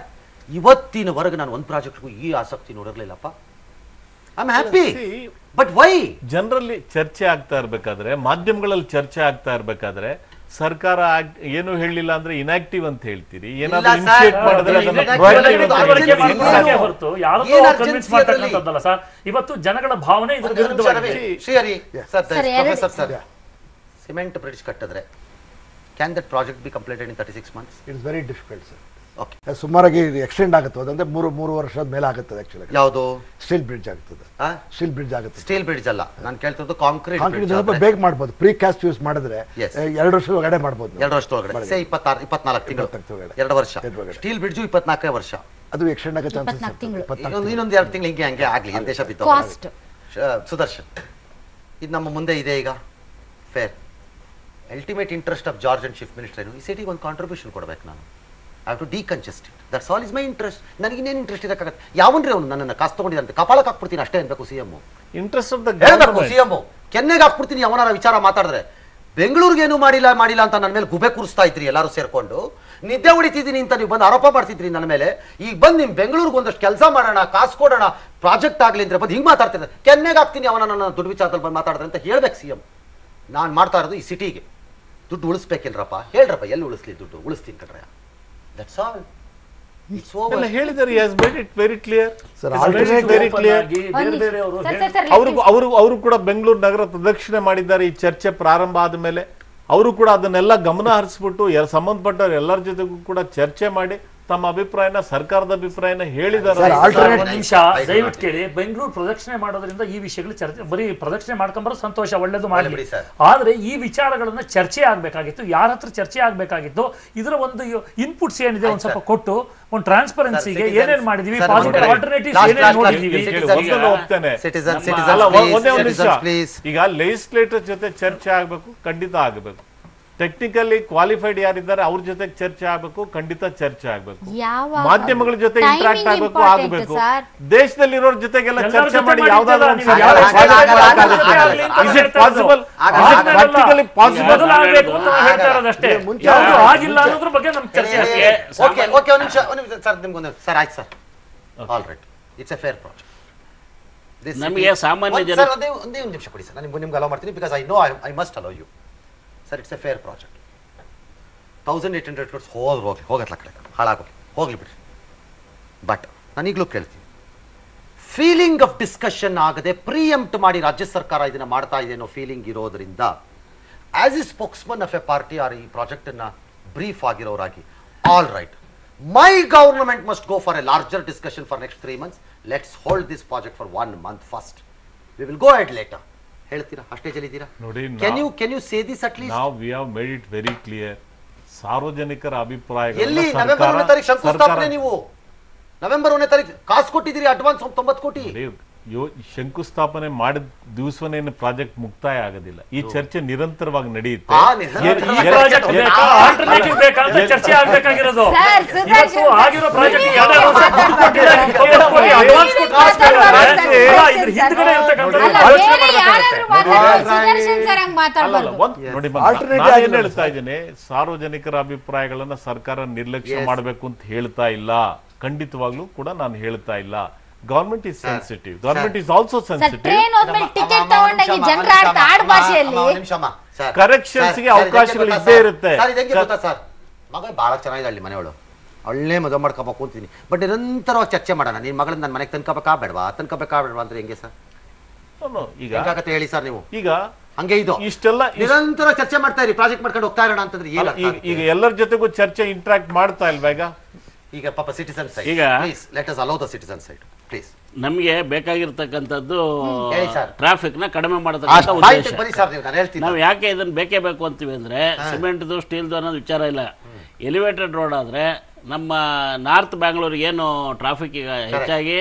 [SPEAKER 3] ಇವತ್ತಿನವರೆಗೆ ನಾನು ಒಂದು ಪ್ರಾಜೆಕ್ಟ್ಗೂ ಈ ಆಸಕ್ತಿ ನೋಡಿರ್ಲಿಲ್ಲಪ್ಪ. I am happy. But why?
[SPEAKER 2] ಜನರಲ್ಲಿ ಚರ್ಚೆ ಆಗ್ತಾ ಇರ್ಬೇಕಾದ್ರೆ, ಮಾಧ್ಯಮಗಳಲ್ಲಿ ಚರ್ಚೆ ಆಗ್ತಾ ಇರ್ಬೇಕಾದ್ರೆ ಸರ್ಕಾರ ಏನು ಹೇಳಿಲ್ಲ ಅಂದ್ರೆ ಇನ್ಆಕ್ಟಿವ್ ಅಂತ ಹೇಳ್ತೀರಿ. ಏನಾದ್ರು ಇನಿಷಿಯೇಟ್ ಮಾಡಿದ್ರೆ
[SPEAKER 4] ಹೊರತು ಯಾರನ್ನೋ ಕನ್ವಿನ್ಸ್ ಮಾಡ್ತಕ್ಕಂಥದ್ದಲ್ಲ ಸರ್. ಇವತ್ತು ಜನಗಳ ಭಾವನೆ ಇದರ ವಿರುದ್ಧವಾಗಿದೆ.
[SPEAKER 3] ಶ್ರೀಹರಿ ಸರ್, ಸಿಮೆಂಟ್ ಬ್ರಿಡ್ಜ್ ಕಟ್ಟಿದ್ರೆ can that project be completed in 36 months?
[SPEAKER 6] It's very difficult sir.
[SPEAKER 3] Okay,
[SPEAKER 6] ಸುಮಾರಾಗಿ ಎಕ್ಸ್ಟೆಂಡ್ ಆಗುತ್ತೆ, ಅದಂದ್ರೆ 3 ವರ್ಷದ ಮೇಲೆ ಆಗುತ್ತದೆ. ಆಕ್ಚುಲಿ
[SPEAKER 3] ಯಾವುದು?
[SPEAKER 6] ಸ್ಟೀಲ್ ಬ್ರಿಡ್ಜ್ ಆಗುತ್ತದೆ. ಸ್ಟೀಲ್ ಬ್ರಿಡ್ಜ್ ಆಗುತ್ತೆ.
[SPEAKER 3] ಸ್ಟೀಲ್ ಬ್ರಿಡ್ಜ್ ಅಲ್ಲ ನಾನು ಕೇಳ್ತಿರೋದು, ಕಾಂಕ್ರೀಟ್.
[SPEAKER 6] ಸ್ವಲ್ಪ ಬೇಗ ಮಾಡ್ಬೋದು. ಪ್ರೀ ಕ್ಯಾಸ್ಟ್ ಯೂಸ್ ಮಾಡಿದ್ರೆ 2 ವರ್ಷದ ಒಳಗಡೆ ಮಾಡ್ಬೋದು.
[SPEAKER 3] 2 ವರ್ಷದೊಳಗಡೆ, ಸೇ 24 ತಿಂಗಳು, 2 ವರ್ಷ. ಸ್ಟೀಲ್ ಬ್ರಿಡ್ಜು 24 ವರ್ಷ.
[SPEAKER 6] ಅದು ಎಕ್ಸ್ಟೆಂಡ್ ಆಗೋ ಚಾನ್ಸಸ್
[SPEAKER 3] ಇನ್ನೊಂದು 2 ತಿಂಗಳು ಹಿಂಗೆ ಆಗ್ಲಿ, ದೇಶ ಬಿತ್ತು. ಸುದರ್ಶನ್, ಇದು ನಮ್ಮ ಮುಂದೆ ಇದೆ ಈಗ. Fair ultimate interest of George and chief minister ಏನು, ಈ ಸಿಟಿಗೆ ಒಂದು ಕಾಂಟ್ರಿಬ್ಯೂಷನ್ ಕೊಡ್ಬೇಕು. ನಾನು I have to decongest it. That's all is my interest. ನನಗಿನ್ನೇನು ಇಂಟ್ರೆಸ್ಟ್ ಇದಕ್ಕಾಗತ್ತೆ? ಯಾವನ್ರಿ ಅವನು ನನ್ನನ್ನು ಕಾಸು ತಗೊಂಡಿದ್ದಂತೆ ಕಪಾಳಕ್ಕೆ ಹಾಕ್ಬಿಡ್ತೀನಿ ಅಷ್ಟೇ ಅನ್ಬೇಕು ಸಿಎಂ.
[SPEAKER 2] ಇಂಟ್ರೆಸ್ಟ್ ಆಫ್ ದ
[SPEAKER 3] ಹೇಳ್ಬೇಕು ಸಿಎಂ, ಕೆನ್ನೆಗೆ ಹಾಕ್ಬಿಡ್ತೀನಿ ಅವನಾರ ವಿಚಾರ ಮಾತಾಡಿದ್ರೆ. ಬೆಂಗಳೂರಿಗೆ ಏನು ಮಾಡಿಲ್ಲ ಅಂತ ನನ್ನ ಮೇಲೆ ಗುಬೆ ಕೂರಿಸ್ತಾ ಇದ್ರಿ ಎಲ್ಲರೂ ಸೇರ್ಕೊಂಡು. ನಿದ್ದೆ ಹೊಡಿತಿದ್ದೀನಿ ಅಂತ ನೀವು ಬಂದು ಆರೋಪ ಮಾಡ್ತಿದ್ರಿ ನನ್ನ ಮೇಲೆ. ಈಗ ಬಂದು ನಿಮ್ ಬೆಂಗಳೂರಿಗೆ ಒಂದಷ್ಟು ಕೆಲಸ ಮಾಡೋಣ, ಕಾಸು ಕೊಡೋಣ, ಪ್ರಾಜೆಕ್ಟ್ ಆಗಲಿ ಅಂದ್ರೆ ಬಂದು ಹಿಂಗೆ ಮಾತಾಡ್ತಿದ್ದಾರೆ. ಕೆನ್ನೆಗೆ ಹಾಕ್ತೀನಿ ಅವನ ನನ್ನ ದುಡ್ಡು ವಿಚಾರದಲ್ಲಿ ಬಂದು ಮಾತಾಡಿದ್ರೆ ಅಂತ ಹೇಳ್ಬೇಕು ಸಿಎಂ. ನಾನು ಮಾಡ್ತಾ ಇರೋದು ಈ ಸಿಟಿಗೆ ದುಡ್ಡು ಉಳಿಸ್ಬೇಕಿಲ್ರಪ್ಪ. ಹೇಳ್ರಪ್ಪ, ಎಲ್ಲಿ ಉಳಿಸ್ಲಿ ದುಡ್ಡು? ಉಳಿಸ್ತೀನಿ ಕಣ್ರೆ. That's all. It's over.
[SPEAKER 2] ಹೇಳಿದ್ದಾರೆ, he has made it very clear.
[SPEAKER 6] Sir,
[SPEAKER 2] very clear. ಅವರು ಕೂಡ ಬೆಂಗಳೂರು ನಗರ ಪ್ರದಕ್ಷಿಣೆ ಮಾಡಿದ್ದಾರೆ ಈ ಚರ್ಚೆ ಪ್ರಾರಂಭ ಆದ ಮೇಲೆ. ಅವರು ಕೂಡ ಅದನ್ನೆಲ್ಲ ಗಮನ ಹರಿಸ್ಬಿಟ್ಟು ಸಂಬಂಧಪಟ್ಟವ್ರು ಎಲ್ಲರ ಜೊತೆಗೂ ಕೂಡ ಚರ್ಚೆ ಮಾಡಿ ತಮ್ಮ ಅಭಿಪ್ರಾಯನ, ಸರ್ಕಾರದ ಅಭಿಪ್ರಾಯನ ಹೇಳಿದ್ದಾರೆ.
[SPEAKER 4] ನಿಮಿಷ ದಯವಿಟ್ಟು ಕೇಳಿ. ಬೆಂಗಳೂರು ಪ್ರದಕ್ಷಿಣೆ ಮಾಡೋದ್ರಿಂದ ಈ ವಿಷಯಗಳು ಚರ್ಚೆ, ಬರೀ ಪ್ರದಕ್ಷಿಣೆ ಮಾಡ್ಕೊಂಬರೋ ಸಂತೋಷ, ಒಳ್ಳೇದು ಮಾಡಲಿ. ಆದ್ರೆ ಈ ವಿಚಾರಗಳನ್ನ ಚರ್ಚೆ ಆಗ್ಬೇಕಾಗಿತ್ತು. ಯಾರ ಹತ್ರ ಚರ್ಚೆ ಆಗ್ಬೇಕಾಗಿತ್ತು? ಇದರ ಒಂದು ಇನ್ಪುಟ್ಸ್ ಏನಿದೆ ಒಂದ್ ಸ್ವಲ್ಪ ಕೊಟ್ಟು, ಒಂದು ಟ್ರಾನ್ಸ್ಪರೆನ್ಸಿಗೆ ಏನೇನ್ ಮಾಡಿದೀವಿ, ಪಾಸಿಟಿವ್ ಆಲ್ಟರ್ನೇಟಿವ್ಸ್ ಏನೇನ್ ನೋಡಿದೀವಿ.
[SPEAKER 2] ಈಗ ಲೆಜಿಸ್ಲೇಟರ್ ಜೊತೆ ಚರ್ಚೆ ಆಗ್ಬೇಕು, ಖಂಡಿತ ಆಗಬೇಕು. ಟೆಕ್ನಿಕಲಿ ಕ್ವಾಲಿಫೈಡ್ ಯಾರಿದ್ದಾರೆ ಅವ್ರ ಜೊತೆ ಚರ್ಚೆ ಆಗ್ಬೇಕು, ಖಂಡಿತ ಚರ್ಚೆ ಆಗ್ಬೇಕು. ಮಾಧ್ಯಮಗಳ ಜೊತೆ ಇಂಟ್ರಾಕ್ಟ್ ಆಗ್ಬೇಕು. ದೇಶದಲ್ಲಿರೋರ ಜೊತೆಗೆಲ್ಲ ಚರ್ಚೆ ಮಾಡಿ ಯಾವ್ದಾದ್ರು
[SPEAKER 5] ನಮಗೆ ಸಾಮಾನ್ಯ ಜನ
[SPEAKER 3] ಒಂದೇ ಒಂದು ನಿಮಿಷ ಕೊಡಿ ಸರ್, ನಾನು ನಿಮ್ಗೆ ಅಲೋ ಮಾಡ್ತೀನಿ. Because I know I must allow you sir. It's a fair project. 1800 crores ಹೋಗತ್ಲ ಕಡೆ ಹೋಗ್ಲಿ ಬಿಡ್ರಿ. ಬಟ್ ನಾನೀಗಲೂ ಕೇಳ್ತೀನಿ, ಫೀಲಿಂಗ್ ಆಫ್ ಡಿಸ್ಕಷನ್ ಆಗದೆ ಪ್ರಿಯಂಪ್ಟ್ ಮಾಡಿ ರಾಜ್ಯ ಸರ್ಕಾರ ಇದನ್ನ ಮಾಡ್ತಾ ಇದೆ ಅನ್ನೋ ಫೀಲಿಂಗ್ ಇರೋದ್ರಿಂದ, as a spokesman of a party or ಈ ಪ್ರಾಜೆಕ್ಟ್ ಅನ್ನ ಬ್ರೀಫ್ ಆಗಿರೋರಾಗಿ, all right, my government must go for a larger discussion for next 3 months. Let's hold this project for 1 month first. We will go ahead later. ಹೇಳ್ತೀರಾ? ಅಷ್ಟೇ ಜಲ್ಲಿದ್ದೀರಾ? ನೋಡಿ, can you say this at least?
[SPEAKER 2] ನಾವು we have made it very clear. ಸಾರ್ವಜನಿಕರ ಅಭಿಪ್ರಾಯ
[SPEAKER 3] ಎಲ್ಲಿ? November 1ನೇ ತಾರೀಕು ಶಂಕುಸ್ಥಾಪನೆ. ನೀವು ನವೆಂಬರ್ 1ನೇ ತಾರೀಕು ಕಾಸು ಕೊಟ್ಟಿದ್ದೀರಿ, ಅಡ್ವಾನ್ಸ್ 90 ಕೋಟಿ.
[SPEAKER 2] ಶಂಕುಸ್ಥಾಪನೆ ಮಾಡಿದ ದಿವಸನೇನು ಪ್ರಾಜೆಕ್ಟ್ ಮುಕ್ತಾಯ ಆಗೋದಿಲ್ಲ. ಈ ಚರ್ಚೆ ನಿರಂತರವಾಗಿ ನಡೆಯುತ್ತೆ.
[SPEAKER 4] ಚರ್ಚೆ ಆಗ್ಬೇಕಾಗಿರೋದು
[SPEAKER 2] ಏನ್ ಹೇಳ್ತಾ ಇದ್ದೀನಿ, ಸಾರ್ವಜನಿಕರ ಅಭಿಪ್ರಾಯಗಳನ್ನ ಸರ್ಕಾರ ನಿರ್ಲಕ್ಷ್ಯ ಮಾಡಬೇಕು ಅಂತ ಹೇಳ್ತಾ ಇಲ್ಲ. ಖಂಡಿತವಾಗ್ಲೂ ಕೂಡ ನಾನು ಹೇಳ್ತಾ ಇಲ್ಲ. Government is sensitive. Government is also sensitive. Corrections ಗೆ ಅವಕಾಶಗಳು ಇದ್ದೇ ಇರುತ್ತೆ.
[SPEAKER 3] ಮಗ ಬಹಳ ಚೆನ್ನಾಗಿದೆ ಅಲ್ಲಿ ಮನೆಯೊಳು, ಒಳ್ಳೆ ಮದುವೆ ಮಾಡ್ಕೋಬೇಕು ಅಂತೀನಿ. ಬಟ್ ನಿರಂತರವಾಗಿ ಚರ್ಚೆ ಮಾಡೋಣ. ನಿನ್ನ ಮಗಳನ್ನ ನನ್ನ ಮನೆಗೆ ತನ್ಕೋಬೇಕಾ ಬೇಡವಾ ಅಂದ್ರೆ ಹೆಂಗೆ ಸರ್?
[SPEAKER 2] ಈಗ
[SPEAKER 3] ಹೆಂಗಾಗತ್ತೆ ಹೇಳಿ ಸರ್ ನೀವು?
[SPEAKER 2] ಈಗ
[SPEAKER 3] ಹಂಗೆ ಇದು
[SPEAKER 2] ಇಷ್ಟೆಲ್ಲ
[SPEAKER 3] ನಿರಂತರ ಚರ್ಚೆ ಮಾಡ್ತಾ ಇರಿ, ಪ್ರಾಜೆಕ್ಟ್ ಮಾಡ್ಕೊಂಡು ಹೋಗ್ತಾ ಇರೋಣ ಅಂತಂದ್ರೆ
[SPEAKER 2] ಈಗ ಎಲ್ಲರ ಜೊತೆಗೂ ಚರ್ಚೆ ಇಂಟ್ರಾಕ್ಟ್ ಮಾಡ್ತಾ ಇಲ್ವಾ?
[SPEAKER 3] ಈಗ ಪಾಪ ಸಿಟಿಸನ್ ಸೈಡ್,
[SPEAKER 5] ಈಗ
[SPEAKER 3] please let us hello the citizen side please.
[SPEAKER 5] ನಮಗೆ ಬೇಕಾಗಿರ್ತಕ್ಕಂಥದ್ದು
[SPEAKER 3] ಹೇಳಿ ಸರ್.
[SPEAKER 5] ಟ್ರಾಫಿಕ್ ನ ಕಡಿಮೆ ಮಾಡತಕ್ಕಂಥ ಉದ್ದೇಶ.
[SPEAKER 3] ಬನ್ನಿ ಸರ್, ನೀವು ನಾನು ಹೇಳ್ತೀನಿ.
[SPEAKER 5] ನಾವು ಯಾಕೆ ಇದನ್ನ ಬೇಕೇ ಬೇಕು ಅಂತೀವಿ ಅಂದ್ರೆ ಸಿಮೆಂಟ್ದು ಸ್ಟೀಲ್ದು ಅನ್ನೋದು ವಿಚಾರ ಇಲ್ಲ. ಎಲಿವೇಟೆಡ್ ರೋಡ್ ಆದ್ರೆ ನಮ್ಮ ನಾರ್ತ್ ಬ್ಯಾಂಗ್ಳೂರಿಗೆ ಏನು ಟ್ರಾಫಿಕ್ ಈಗ ಹೆಚ್ಚಾಗಿ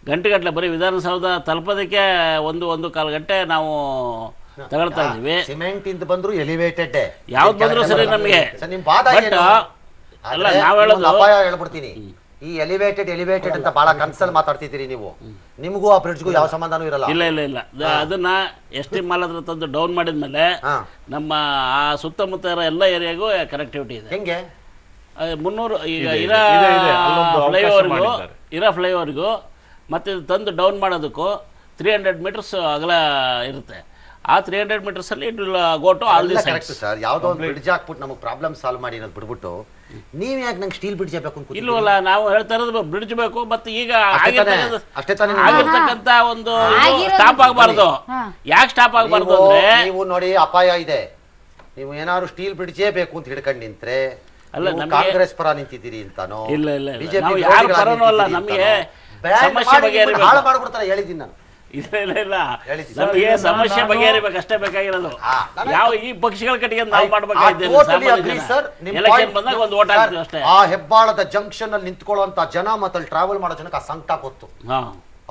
[SPEAKER 5] ಗಂಟೆಗಟ್ಟಲೆ ಬರೀ ವಿಧಾನಸೌಧ ತಲುಪೋದಕ್ಕೆ ಒಂದು ಕಾಲು ಗಂಟೆ ನಾವು ತಗೊಳ್ತಾ ಇದೀವಿ.
[SPEAKER 3] ಸಿಮೆಂಟ್ ಇಂದ ಬಂದ್ರು ಎಲಿವೇಟೆಡ್
[SPEAKER 5] ಯಾವ್ದು ಬಂದ್ರು ಸರಿ ನಮಗೆ. ಬಟ್ ಅಲ್ಲ ನಾವ್ ಹೇಳೋದು
[SPEAKER 3] ಅಪಾಯ ಹೇಳ್ಬಿಡ್ತೀನಿ. ಈ ಎಲಿವೇಟೆಡ್ ಅಂತ ಬಹಳ ಕನ್ಸಲ್ ಮಾತಾಡ್ತಿದ್ದೀರಿ ನೀವು. ನಿಮಗೂ ಆ ಬ್ರಿಡ್ಜ್ಗೂ ಯಾವ ಸಂಬಂಧನೂ ಇರಲ್ಲ.
[SPEAKER 5] ಇಲ್ಲ ಅದನ್ನ ಎಸ್ ಟಿ ಮಾಲ್ ಹತ್ರ ತಂದು ಡೌನ್ ಮಾಡಿದ್ಮೇಲೆ ನಮ್ಮ ಆ ಸುತ್ತಮುತ್ತ ಇರೋ ಎಲ್ಲ ಏರಿಯಾಗೂ ಕನೆಕ್ಟಿವಿಟಿ ಇದೆ.
[SPEAKER 3] ಹೆಂಗೆ
[SPEAKER 5] 300 ಈಗ ಇರೋ ಫ್ಲೈಓವರ್ಗೂ ಮತ್ತೆ ತಂದು ಡೌನ್ ಮಾಡೋದಕ್ಕೂ 300 ಮೀಟರ್ಸ್ ಅಗಲ ಇರುತ್ತೆ. ಆ 300 ಮೀಟರ್ಸ್ ಅಲ್ಲಿ it will go to all the sides.
[SPEAKER 3] Sir ಯಾವ್ದೋ ಒಂದು ಬ್ರಿಡ್ಜ್ ಹಾಕ್ಬಿಟ್ಟು ನಮಗೆ ಪ್ರಾಬ್ಲಮ್ ಸಾಲ್ವ್ ಮಾಡಿ ಅನ್ನೋದು ಬಿಡ್ಬಿಟ್ಟು ನೀವ್ ಯಾಕೆ ನಂಗೆ ಸ್ಟೀಲ್ ಬ್ರಿಡ್ಜ್ ಬೇಕು ಅಂತ
[SPEAKER 5] ಇಲ್ವಲ್ಲ? ನಾವು ಹೇಳ್ತಾ ಇರೋದು ಬ್ರಿಡ್ಜ್ ಬೇಕು. ಮತ್ತೆ ಈಗ ಆಗಿರ್ತಕ್ಕಂತ ಒಂದು ಸ್ಟಾಪ್ ಆಗಬಾರ್ದು. ಯಾಕೆ ಸ್ಟಾಪ್ ಆಗಬಾರ್ದು ಅಂದ್ರೆ
[SPEAKER 3] ನೀವು ನೋಡಿ ಅಪಾಯ ಇದೆ. ನೀವು ಏನಾದ್ರು ಸ್ಟೀಲ್ ಬ್ರಿಡ್ಜೇ ಬೇಕು ಅಂತ ಹಿಡ್ಕೊಂಡು ನಿಂತ್ರೆ ಅಲ್ಲ ಕಾಂಗ್ರೆಸ್ ಪರ ನಿಂತಿದ್ದೀರಿ ಅಂತಾನೋ?
[SPEAKER 5] ಇಲ್ಲ ನಾವು ಯಾರು ಪರನೂ ಅಲ್ಲ. ನಮಗೆ ಸಮಸ್ಯೆ ಬಗೆಹರಿಬೇಕು.
[SPEAKER 3] ಹಾಳು ಮಾಡ್ಬಿಡ್ತಾರೆ ಹೇಳಿದ್ದೀನಿ ನಾನು.
[SPEAKER 5] ಇಲ್ಲ ನಮಗೆ ಸಮಸ್ಯೆ ಬಗೆಹರಿಬೇಕು ಅಷ್ಟೇ ಬೇಕಾಗಿರೋದು. ಯಾವ ಈ ಪಕ್ಷಿಗಳ ಕಟ್ಟಿಗೆ ನಾವು ಮಾಡ್ಬೇಕಾಗಿದೆ. ಎಲೆಕ್ಷನ್ ಬಂದಾಗ ಒಂದು ಓಟ್ ಹಾಕ್ತೀವಿ ಅಷ್ಟೇ.
[SPEAKER 3] ಆ ಹೆಬ್ಬಾಳದ ಜಂಕ್ಷನ್ ಅಲ್ಲಿ ನಿಂತ್ಕೊಳ್ಳುವಂತ ಜನ ಮತ್ತೆ ಅಲ್ಲಿ ಟ್ರಾವೆಲ್ ಮಾಡೋ ಜನಕ್ಕೆ ಆ ಸಂಕಟ ಗೊತ್ತು,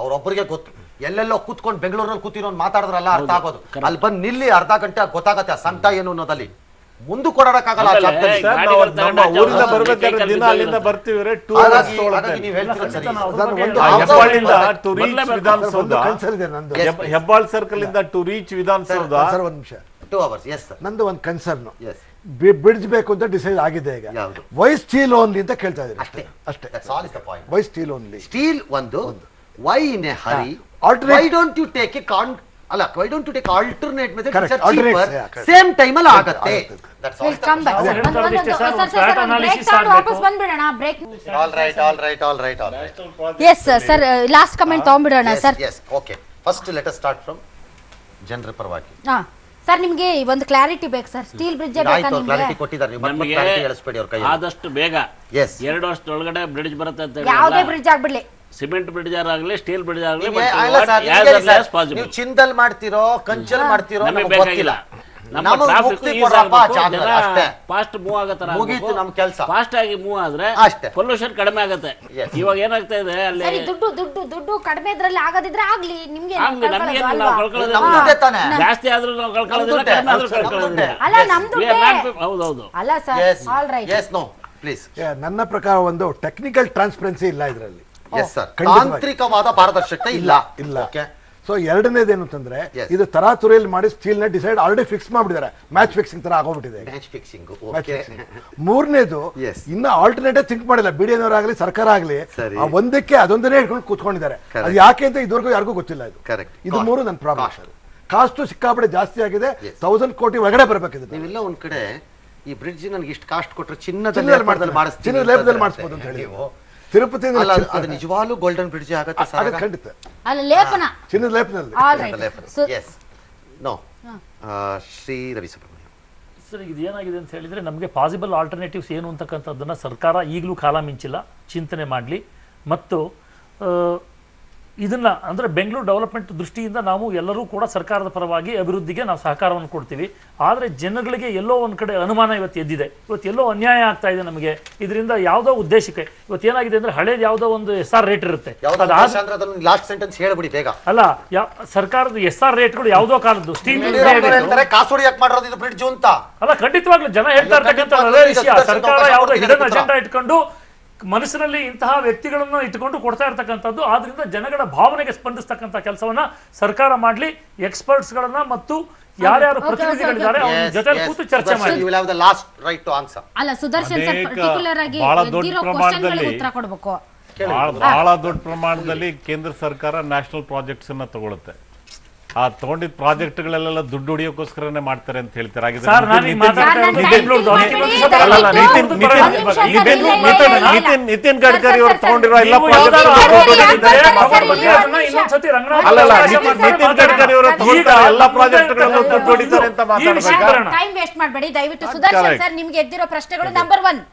[SPEAKER 3] ಅವ್ರೊಬ್ಬರಿಗೆ ಗೊತ್ತು. ಎಲ್ಲೆಲ್ಲೋ ಕೂತ್ಕೊಂಡು ಬೆಂಗಳೂರಲ್ಲಿ ಕೂತಿರೋನ್ ಮಾತಾಡಿದ್ರಲ್ಲ ಅರ್ಥ ಆಗೋದು. ಅಲ್ಲಿ ಬಂದು ನಿಲ್ಲಿ ಅರ್ಧ ಗಂಟೆ ಗೊತ್ತಾಗತ್ತೆ ಆ ಸಂಕಟ ಏನು ಅನ್ನೋದಲ್ಲಿ. ಮುಂದೆ ಕೊಡೋಕ್ಕಾಗಲ್ಲ.
[SPEAKER 2] ಊರಿಂದ ಬರ್ಬೇಕಾದ್ರೆ ದಿನ ಅಲ್ಲಿಂದ ಬರ್ತೀವಿ. ಹೆಬ್ಬಾಳ್ ಸರ್ಕಲ್ ಇಂದ ಟು ರೀಚ್ ವಿಧಾನಸೌಧ
[SPEAKER 6] 2 hours. ನಂದು ಒಂದು ಕನ್ಸರ್ನ್, ಬ್ರಿಡ್ಜ್ ಬೇಕು ಅಂತ ಡಿಸೈಡ್ ಆಗಿದೆ. ಈಗ ವೈ ಸ್ಟೀಲ್ ಓನ್ಲಿ ಅಂತ ಕೇಳ್ತಾ ಇದ್ದೀನಿ ಅಷ್ಟೇ. Why steel only?
[SPEAKER 3] ಸ್ಟೀಲ್ ಒಂದು why in a hurry. Why don't you take a ಅಲ್ಲ, why don't you take alternate method which are cheaper, same time ಅಲ್ಲಿ ಆಗುತ್ತೆ. That's all.
[SPEAKER 1] Yes sir, last comment ತಗೊಂಡ್ಬಿಡೋಣ sir.
[SPEAKER 3] Yes okay, first let us start from ಜನರ ಪರವಾಗಿ.
[SPEAKER 1] Sir ನಿಮಗೆ ಒಂದು clarity ಬೇಕು sir. Steel bridge
[SPEAKER 3] clarity ಕೊಟ್ಟಿದ್ದಾರೆ, ನೀವು
[SPEAKER 5] ನಮಗೆ
[SPEAKER 3] ಹೇಳಿಸ್ಬೇಡಿ ಅವ್ರ ಕೈ.
[SPEAKER 5] ಆದಷ್ಟು ಬೇಗ 2 ವರ್ಷದೊಳಗಡೆ ಬ್ರಿಡ್ಜ್ ಬರುತ್ತೆ ಅಂತ ಹೇಳಿ.
[SPEAKER 1] ಯಾವುದೇ ಬ್ರಿಡ್ಜ್ ಆಗ್ಬಿಡ್ಲಿ,
[SPEAKER 5] ಸಿಮೆಂಟ್ ಬ್ರಿಡ್ಜ್ ಆಗಲಿ ಸ್ಟೀಲ್ ಬ್ರಿಡ್ಜ್ ಆಗಲಿ,
[SPEAKER 3] ನೀವು ಚಿಂದಲ್ ಮಾಡ್ತಿರೋ ಕಂಚಲ್ ಮಾಡ್ತಿರೋ
[SPEAKER 5] ನಮಗೆ ಬೇಕಾಗಿಲ್ಲ. ಫಾಸ್ಟ್ ಮೂವ್ ಆಗತ್ತೆ. ಫಾಸ್ಟ್ ಆಗಿ ಮೂವ್ ಆದ್ರೆ ಪೊಲ್ಯೂಷನ್ ಕಡಿಮೆ ಆಗುತ್ತೆ. ಇವಾಗ ಏನಾಗ್ತಾ ಇದೆ ಅಲ್ಲಿ
[SPEAKER 1] ದುಡ್ಡು ಕಡಿಮೆ ಇದ್ರಲ್ಲಿ ಆಗದಿದ್ರೆ ಆಗ್ಲಿ, ನಿಮ್ಗೆ
[SPEAKER 5] ಜಾಸ್ತಿ ಆದ್ರೂ ನಾವು ಕಳ್ಕೊಳ್ಳೋದಿಲ್ಲ, ಕಡಿಮೆ ಆದ್ರೂ ಕಳ್ಕೊಳ್ಳೋದಿಲ್ಲ. ಹೌದೌದು.
[SPEAKER 6] ನನ್ನ ಪ್ರಕಾರ ಒಂದು ಟೆಕ್ನಿಕಲ್ ಟ್ರಾನ್ಸ್ಪರೆನ್ಸಿ ಇಲ್ಲ ಇದರಲ್ಲಿ.
[SPEAKER 3] ತಾಂತ್ರಿಕವಾದ ಪಾರದರ್ಶಕತೆ ಇಲ್ಲ.
[SPEAKER 6] ಸೊ ಎರಡನೇದೇನು ಅಂತಂದ್ರೆ ಇದು ತರಾತುರಿಯಲ್ಲಿ ಮಾಡಿ ಸ್ಟೀಲ್ ನ ಡಿಸೈಡ್ ಆಲ್ರೆಡಿ ಫಿಕ್ಸ್ ಮಾಡ್ಬಿಟ್ಟಿದ್ದಾರೆ. ಮ್ಯಾಚ್ ಫಿಕ್ಸಿಂಗ್ ತರ ಆಗೋಗ್ಬಿಟ್ಟಿದೆ. ಮೂರನೇದು ಇನ್ನ ಆಲ್ಟರ್ನೇಟಿವ್ ಥಿಂಕ್ ಮಾಡಿಲ್ಲ. ಬಿಡಿಎನವರಾಗ್ಲಿ ಸರ್ಕಾರ ಆಗ್ಲಿ ಒಂದಕ್ಕೆ ಅದೊಂದನ್ನೇ ಇಟ್ಕೊಂಡು ಕೂತ್ಕೊಂಡಿದ್ದಾರೆ. ಅದು ಯಾಕೆ ಅಂತ ಇದುವರೆಗೂ ಯಾರಿಗೂ ಗೊತ್ತಿಲ್ಲ. ಇದು ಮೂರು ನನ್ನ ಪ್ರಾಬ್ಲಮ್. ಕಾಸ್ಟ್ ಸಿಕ್ಕಾಪಟ್ಟೆ ಜಾಸ್ತಿ ಆಗಿದೆ. 1000 ಕೋಟಿ ಒಳಗಡೆ ಬರ್ಬೇಕಿದೆ.
[SPEAKER 3] ನೀವೆಲ್ಲ ಒಂದ್ ಕಡೆ ಈ ಬ್ರಿಡ್ಜ್ ನನಗೆ ಇಷ್ಟು ಕಾಸ್ಟ್ ಕೊಟ್ಟರೆ ಚಿನ್ನದಲ್ಲಿ
[SPEAKER 6] ಮಾಡಿಸ್ಬೋದು ಅಂತ ಹೇಳಿ ತಿರುಪತಿ
[SPEAKER 3] ಅದು ನಿಜವಾಗ್ಲೂ ಗೋಲ್ಡನ್ ಬ್ರಿಡ್ಜ್ ಆಗುತ್ತೆ
[SPEAKER 6] ಖಂಡಿತ.
[SPEAKER 1] ಚಿನ್ನದ
[SPEAKER 6] ಲೇಪನಲ್ಲಿ.
[SPEAKER 3] ಶ್ರೀ ರವಿ ಸುಬ್ರಹ್ಮಣ್ಯ
[SPEAKER 4] ಸರ್, ಇದು ಏನಾಗಿದೆ ಅಂತ ಹೇಳಿದ್ರೆ ನಮಗೆ ಪಾಸಿಬಲ್ ಆಲ್ಟರ್ನೇಟಿವ್ಸ್ ಏನು ಅಂತಕ್ಕಂಥದ್ದನ್ನ ಸರ್ಕಾರ ಈಗಲೂ ಕಾಲ ಮಿಂಚಿಲ್ಲ, ಚಿಂತನೆ ಮಾಡಲಿ. ಮತ್ತು ಇದನ್ನ ಅಂದ್ರೆ ಬೆಂಗಳೂರು ಡೆವಲಪ್ಮೆಂಟ್ ದೃಷ್ಟಿಯಿಂದ ನಾವು ಎಲ್ಲರೂ ಕೂಡ ಸರ್ಕಾರದ ಪರವಾಗಿ ಅಭಿವೃದ್ಧಿಗೆ ನಾವು ಸಹಕಾರವನ್ನು ಕೊಡ್ತೀವಿ. ಆದರೆ ಜನಗಳಿಗೆ ಎಲ್ಲೋ ಒಂದ್ ಕಡೆ ಅನುಮಾನ ಇವತ್ತು ಎದ್ದಿದೆ. ಇವತ್ತು ಎಲ್ಲೋ ಅನ್ಯಾಯ ಆಗ್ತಾ ಇದೆ ನಮಗೆ ಇದರಿಂದ. ಯಾವುದೋ ಉದ್ದೇಶಕ್ಕೆ ಇವತ್ತು ಏನಾಗಿದೆ ಅಂದ್ರೆ ಹಳೇದು ಯಾವುದೋ ಒಂದು SR ರೇಟ್ ಇರುತ್ತೆ. ಅಲ್ಲ, ಸರ್ಕಾರದ SR ರೇಟ್ಗಳು ಯಾವುದೋ ಕಾಲದ್ದು ಸ್ಟೀಲ್ ಅಲ್ಲ, ಖಂಡಿತವಾಗ್ಲೂ ಜನ ಹೇಳ್ತಾ ಇರ್ತಕ್ಕಂಥ ಅದೇ ವಿಷಯ. ಸರ್ಕಾರ ಯಾವುದೋ ಹಿಡನ್ ಅಜೆಂಡಾ ಇಟ್ಕೊಂಡು ಮನಸ್ಸಿನಲ್ಲಿ ಇಂತಹ ವ್ಯಕ್ತಿಗಳನ್ನು ಇಟ್ಟುಕೊಂಡು ಕೊಡ್ತಾ ಇರ್ತಕ್ಕಂಥದ್ದು. ಆದ್ರಿಂದ ಜನಗಳ ಭಾವನೆಗೆ ಸ್ಪಂದಿಸ್ತಕ್ಕಂಥ ಕೆಲಸವನ್ನ ಸರ್ಕಾರ ಮಾಡ್ಲಿ. ಎಕ್ಸ್ಪರ್ಟ್ಸ್ ಗಳನ್ನ ಮತ್ತು ಯಾರ್ಯಾರು ಪ್ರತಿನಿಧಿಗಳಿದ್ದಾರೆ ಅವ್ರ ಜೊತೆ ಕೂತು ಚರ್ಚೆ ಮಾಡಿ.
[SPEAKER 1] ಅಲ್ಲ, ಸುದರ್ಶನ್ ಸರ್ ಪರ್ಟಿಕ್ಯುಲರ್ ಆಗಿ ಉತ್ತರ ಕೊಡಬೇಕು.
[SPEAKER 2] ಬಹಳ ದೊಡ್ಡ ಪ್ರಮಾಣದಲ್ಲಿ ಕೇಂದ್ರ ಸರ್ಕಾರ ನ್ಯಾಷನಲ್ ಪ್ರಾಜೆಕ್ಟ್ಸ್ ಅನ್ನ ತಗೊಳುತ್ತೆ. ಆ ತಗೊಂಡಿದ್ ಪ್ರಾಜೆಕ್ಟ್ಗಳೆಲ್ಲ ದುಡ್ಡು ಹೊಡಿಯೋಕೋಸ್ಕರನೇ ಮಾಡ್ತಾರೆ ಅಂತ ಹೇಳ್ತಾರೆ.
[SPEAKER 4] ಸರ್, ನಾನೀಗ ಮಾತಾಡ್ತಾ ಇರೋದು ಬೆಂಗಳೂರು
[SPEAKER 2] ನಿತಿನ್ ಗಡ್ಕರಿ ಅವರು ತಗೊಂಡಿರೋ ಎಲ್ಲ
[SPEAKER 4] ಇನ್ನೊಂದ್ಸತಿ
[SPEAKER 2] ನಿತಿನ್ ಗಡ್ಕರಿ ಅವರು ಎಲ್ಲ ಪ್ರಾಜೆಕ್ಟ್ಗಳನ್ನು ದುಡ್ಡು ಹೊಡಿತಾರೆ ಅಂತ ಮಾತಾಡ್ತಾರೆ.
[SPEAKER 1] ಟೈಮ್ ವೇಸ್ಟ್ ಮಾಡಬೇಡಿ ದಯವಿಟ್ಟು. ಸುದರ್ಶನ್ ಸರ್, ನಿಮ್ಗೆ ಎದ್ದಿರೋ ಪ್ರಶ್ನೆಗಳು ನಂಬರ್ 1,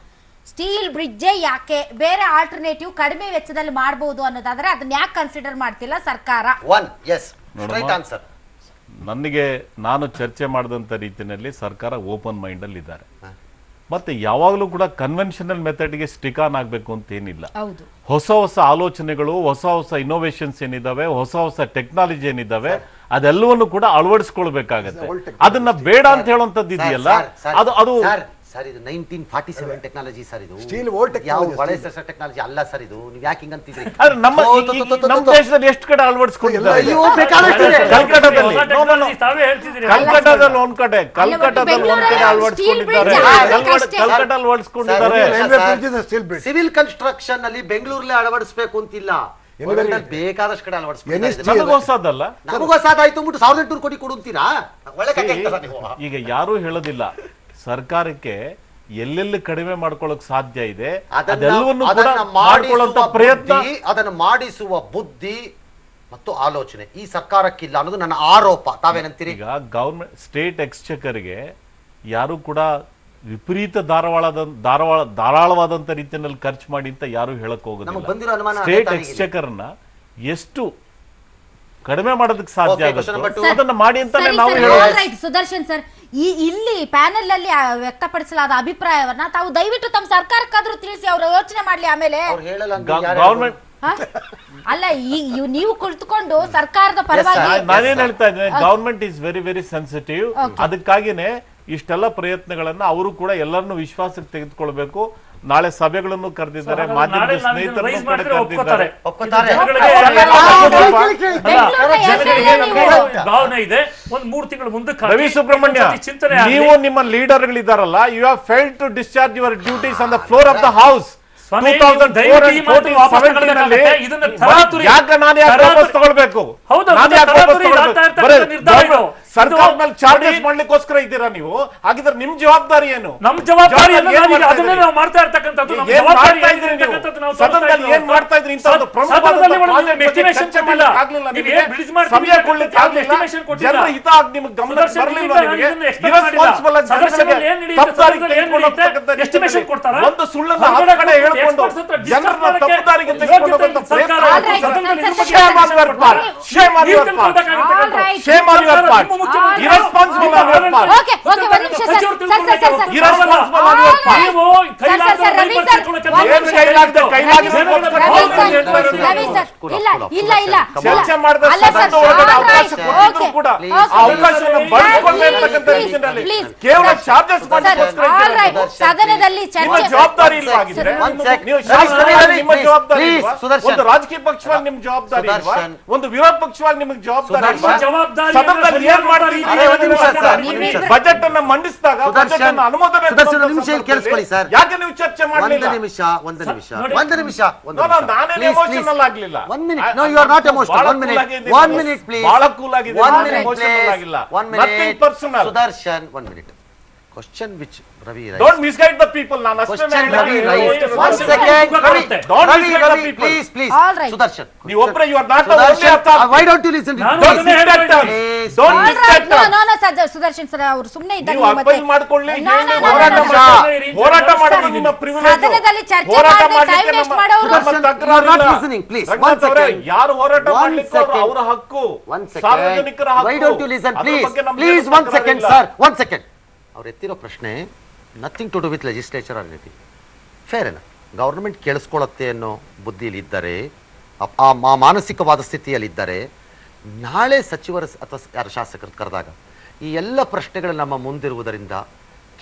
[SPEAKER 1] ಸ್ಟೀಲ್ ಬ್ರಿಡ್ಜ್ ಯಾಕೆ, ಬೇರೆ ಆಲ್ಟರ್ನೇಟಿವ್ ಕಡಿಮೆ ವೆಚ್ಚದಲ್ಲಿ ಮಾಡಬಹುದು ಅನ್ನೋದಾದ್ರೆ ಅದನ್ನ ಯಾಕೆ ಕನ್ಸಿಡರ್ ಮಾಡ್ತಿಲ್ಲ ಸರ್ಕಾರ?
[SPEAKER 2] ನನಗೆ ನಾನು ಚರ್ಚೆ ಮಾಡಿದಂತ ರೀತಿಯಲ್ಲಿ ಸರ್ಕಾರ ಓಪನ್ ಮೈಂಡ್ ಅಲ್ಲಿ ಇದ್ದಾರೆ. ಮತ್ತೆ ಯಾವಾಗಲೂ ಕೂಡ ಕನ್ವೆನ್ಷನಲ್ ಮೆಥಡ್ಗೆ ಸ್ಟಿಕ್ ಆನ್ ಆಗ್ಬೇಕು ಅಂತ ಏನಿಲ್ಲ. ಹೊಸ ಹೊಸ ಆಲೋಚನೆಗಳು, ಹೊಸ ಹೊಸ ಇನೋವೇಷನ್ಸ್ ಏನಿದಾವೆ, ಹೊಸ ಹೊಸ ಟೆಕ್ನಾಲಜಿ ಏನಿದಾವೆ, ಅದೆಲ್ಲವನ್ನು ಕೂಡ ಅಳವಡಿಸ್ಕೊಳ್ಬೇಕಾಗತ್ತೆ. ಅದನ್ನ ಬೇಡ ಅಂತ ಹೇಳುವಂತದ್ದು ಇದೆಯಲ್ಲ, ಅದು
[SPEAKER 3] ಸರ್ ಇದು 1947 ಟೆಕ್ನಾಲಜಿ ಸರ್. ಇದು
[SPEAKER 6] ಸ್ಟೀಲ್ ಓಲ್ಡ್
[SPEAKER 3] ಯಾವ ಹಳೆ ಟೆಕ್ನಾಲಜಿ ಅಲ್ಲ ಸರ್. ಇದು ನೀವು ಯಾಕೆ ಹಿಂಗ್ ಅಂತಿದ್ರಿ?
[SPEAKER 2] ನಮ್ಮ ದೇಶದಲ್ಲಿ ಎಷ್ಟು ಕಡೆ ಅಳವಡಿಸ್ಕೊಂಡಿದ್ದಾರೆ? ಕಲ್ಕಟ್ಟಾದಲ್ಲಿ ಒಂದ್ ಕಡೆ ಅಳವಡಿಸ್ಕೊಂಡಿದ್ದಾರೆ, ಕಲ್ಕಟ್ಟಾದಲ್ಲಿ ಅಳವಡಿಸ್ಕೊಂಡಿದ್ದಾರೆ.
[SPEAKER 3] ಸಿವಿಲ್ ಕನ್ಸ್ಟ್ರಕ್ಷನ್ ಅಲ್ಲಿ ಬೆಂಗಳೂರಲ್ಲಿ ಅಳವಡಿಸಬೇಕು ಅಂತಿಲ್ಲ, ಬೇಕಾದಷ್ಟು ಕಡೆ ಅಳವಡಿಸ್ಕೊಂಡಿದ್ದಾರೆ.
[SPEAKER 2] ಹೊಸದಲ್ಲ,
[SPEAKER 3] ನಮಗೂ ಹೊಸದಾಯ್ತು 1800 ಕೋಟಿ ಕೊಡುತ್ತೀರಾ?
[SPEAKER 2] ಈಗ ಯಾರು ಹೇಳೋದಿಲ್ಲ ಸರ್ಕಾರಕ್ಕೆ ಎಲ್ಲೆಲ್ಲಿ ಕಡಿಮೆ ಮಾಡ್ಕೊಳ್ಳೋಕೆ ಸಾಧ್ಯ ಇದೆ ಅದೆಲ್ಲವನ್ನು ಕೂಡ ಮಾಡಿಕೊಳ್ಳುವಂತ ಪ್ರಯತ್ನ,
[SPEAKER 3] ಅದನ್ನು ಮಾಡಿಸುವ ಬುದ್ಧಿ ಮತ್ತು ಆಲೋಚನೆ ಈ ಸರ್ಕಾರಕ್ಕಿಲ್ಲ ಅನ್ನೋದು ನನ್ನ ಆರೋಪ. ತಾವೇನಂತೀರಿ?
[SPEAKER 2] ಈಗ ಗವರ್ಮೆಂಟ್ ಸ್ಟೇಟ್ ಎಕ್ಸ್ಚೆಕರ್ಗೆ ಯಾರು ಕೂಡ ವಿಪರೀತ ಧಾರಾಳವಾದಂತ ರೀತಿಯಲ್ಲಿ ಖರ್ಚು ಮಾಡಿ ಅಂತ ಯಾರು ಹೇಳಕ್ ಹೋಗೋದಿಲ್ಲ. ಸ್ಟೇಟ್ ಎಕ್ಸ್ಚೆಕರ್ನ ಎಷ್ಟು ಕಡಿಮೆ ಮಾಡೋದಕ್ಕೆ ಸಾಧ್ಯ ಆಗುತ್ತೆ ಅದನ್ನ ಮಾಡಿ ಅಂತಾನೆ ನಾವು ಹೇಳೋದು.
[SPEAKER 1] ಸುದರ್ಶನ್ ಸರ್, ಇಲ್ಲಿ ಪ್ಯಾನೆಲ್ ಅಲ್ಲಿ ವ್ಯಕ್ತಪಡಿಸಲಾದ ಅಭಿಪ್ರಾಯವನ್ನ ತಾವು ದಯವಿಟ್ಟು ತಮ್ಮ ಸರ್ಕಾರಕ್ಕಾದ್ರೂ ತಿಳಿಸಿ, ಅವರು ಯೋಚನೆ ಮಾಡ್ಲಿ. ಆಮೇಲೆ
[SPEAKER 2] ಗವರ್ಮೆಂಟ್
[SPEAKER 1] ಅಲ್ಲ, ನೀವು ಕುಳಿತುಕೊಂಡು ಸರ್ಕಾರದ ಪರವಾಗಿ
[SPEAKER 2] ನಾನೇನ್ ಹೇಳ್ತಾ ಇದ್ದೇನೆ, government is very very sensitive. ಅದಕ್ಕಾಗಿನೇ ಇಷ್ಟೆಲ್ಲ ಪ್ರಯತ್ನಗಳನ್ನ ಅವರು ಕೂಡ ಎಲ್ಲರನ್ನು ವಿಶ್ವಾಸಕ್ಕೆ ತೆಗೆದುಕೊಳ್ಬೇಕು. ನಾಳೆ ಸಭೆಗಳನ್ನು ಕರೆದಿದ್ದಾರೆ, ಮಾಧ್ಯಮದ ಸ್ನೇಹಿತರನ್ನು ಕೂಡ ಕರೆದಿದ್ದಾರೆ.
[SPEAKER 4] ಭಾವನೆ ಇದೆ. ಒಂದ್ 3 ತಿಂಗಳ ಮುಂದಕ್ಕೆ
[SPEAKER 2] ರವಿ ಸುಬ್ರಹ್ಮಣ್ಯ, ನೀವು ನಿಮ್ಮ ಲೀಡರ್ಗಳಿದಾರಲ್ಲ, you have failed to discharge your duties on the floor of the house. ಸರ್ಕಾರ ಮೇಲೆ ಚಾರ್ಜಸ್ ಮಾಡ್ಲಿಕ್ಕೋಸ್ಕರ ಇದ್ದೀರಾ ನೀವು? ಹಾಗಿದ್ರೆ ನಿಮ್ ಜವಾಬ್ದಾರಿ ಏನು?
[SPEAKER 4] ನಮ್ ಜವಾಬ್ದಾರಿ ನಾವು ಮಾಡ್ತಾ ಇರ್ತಕ್ಕಂಥದ್ದು.
[SPEAKER 2] ಸದನದಲ್ಲಿ ಏನ್ ಮಾಡ್ತಾ ಇದ್ರಿ? ಜನರ ಹಿತ ನಿಮ್ಗೆ ಗಮನ ಬರಲಿಲ್ಲ. ಒಂದು ಸುಳ್ಳನ್ನು ಹತ್ತು ಕಡೆ ಹೇಳ್ಕೊಂಡು ಜನರನ್ನ ತಪ್ಪುದಾರಿಗೆ ತೆಗೆದುಕೊಂಡು ಚರ್ಚೆ ಮಾಡಿದ ಕೂಡ ಅವಕಾಶವನ್ನು ಬಳಸಿಕೊಳ್ಳಬೇಕಂತ ರೀತಿಯಲ್ಲಿ ಕೇವಲ ಚಾರ್ಜಸ್
[SPEAKER 1] ಸದನದಲ್ಲಿ
[SPEAKER 2] ಜವಾಬ್ದಾರಿ ಇಲ್ಲವಾಗಿದ್ರೆ ನಿಮ್ಮ ಜವಾಬ್ದಾರಿ ಇಲ್ವಾ? ಒಂದು ರಾಜಕೀಯ ಪಕ್ಷವಾಗಿ ನಿಮ್ ಜವಾಬ್ದಾರಿ ಇಲ್ವಾ? ಒಂದು ವಿರೋಧ ಪಕ್ಷವಾಗಿ ನಿಮಗೆ ಜವಾಬ್ದಾರಿ ಇಲ್ವಾ? ಸದನದಲ್ಲಿ ಏನ್ ಮಾಡ್ತೀರಿ? ಬಜೆಟ್ ಅನ್ನ ಮಂಡಿಸಿದಾಗ ಬಜೆಟ್ ಅನ್ನ ಅನುಮೋದನೆ ಯಾಕೆ ನೀವು ಚರ್ಚೆ ಮಾಡಲಿಲ್ಲ?
[SPEAKER 3] ಒಂದು ನಿಮಿಷ
[SPEAKER 2] ನಾನೇನು ಎಮೋಷನಲ್ ಆಗ್ಲಿಲ್ಲ. ಬಹಳ ಕೂಲ್ ಆಗಿದೆ.
[SPEAKER 3] Sudarshan 1 minute. Question which Ravi raised.
[SPEAKER 2] Don't misguide the people. Nana
[SPEAKER 3] question Ravi raised. 1 second.
[SPEAKER 2] Don't misguide the people.
[SPEAKER 3] Please. Sudarshan.
[SPEAKER 2] You are not the only author.
[SPEAKER 3] Why don't you listen to me?
[SPEAKER 2] Don't dictate us. Don't dictate us.
[SPEAKER 1] No, Sudarshan sir, ಅವರು ಸುಮ್ಮನೆ ಇದ್ದಾರೆ.
[SPEAKER 2] ನೀವು appeal ಮಾಡ್ಕೊಳ್ಳಿ. ಹೋರಾಟ ಮಾಡೋದು ನಿಮ್ಮ privilege.
[SPEAKER 1] ಸದನದಲ್ಲಿ ಚರ್ಚೆ ಮಾಡಿ ಟೈಮ್ ವೇಸ್ಟ್ ಮಾಡೋರು.
[SPEAKER 3] You are not listening. Please. 1 second.
[SPEAKER 2] ಯಾರು ಹೋರಾಟ ಮಾಡಲಿಕ್ಕೆ ಅವರ ಹಕ್ಕು. ಸಾರ್ವಜನಿಕರ ಹಕ್ಕು.
[SPEAKER 3] Why don't you listen? Please 1 second sir. 1 second. ಅವ್ರು ಎತ್ತಿರೋ ಪ್ರಶ್ನೆ nothing to do with legislature or anything. Fair enough. Government ಕೇಳಿಸ್ಕೊಳ್ಳುತ್ತೆ ಅನ್ನೋ ಬುದ್ಧಿಯಲ್ಲಿದ್ದರೆ, ಆ ಮಾನಸಿಕವಾದ ಸ್ಥಿತಿಯಲ್ಲಿದ್ದರೆ, ನಾಳೆ ಸಚಿವರು ಅಥವಾ ಯಾರು ಶಾಸಕರು ಕರೆದಾಗ ಈ ಎಲ್ಲ ಪ್ರಶ್ನೆಗಳು ನಮ್ಮ ಮುಂದಿರುವುದರಿಂದ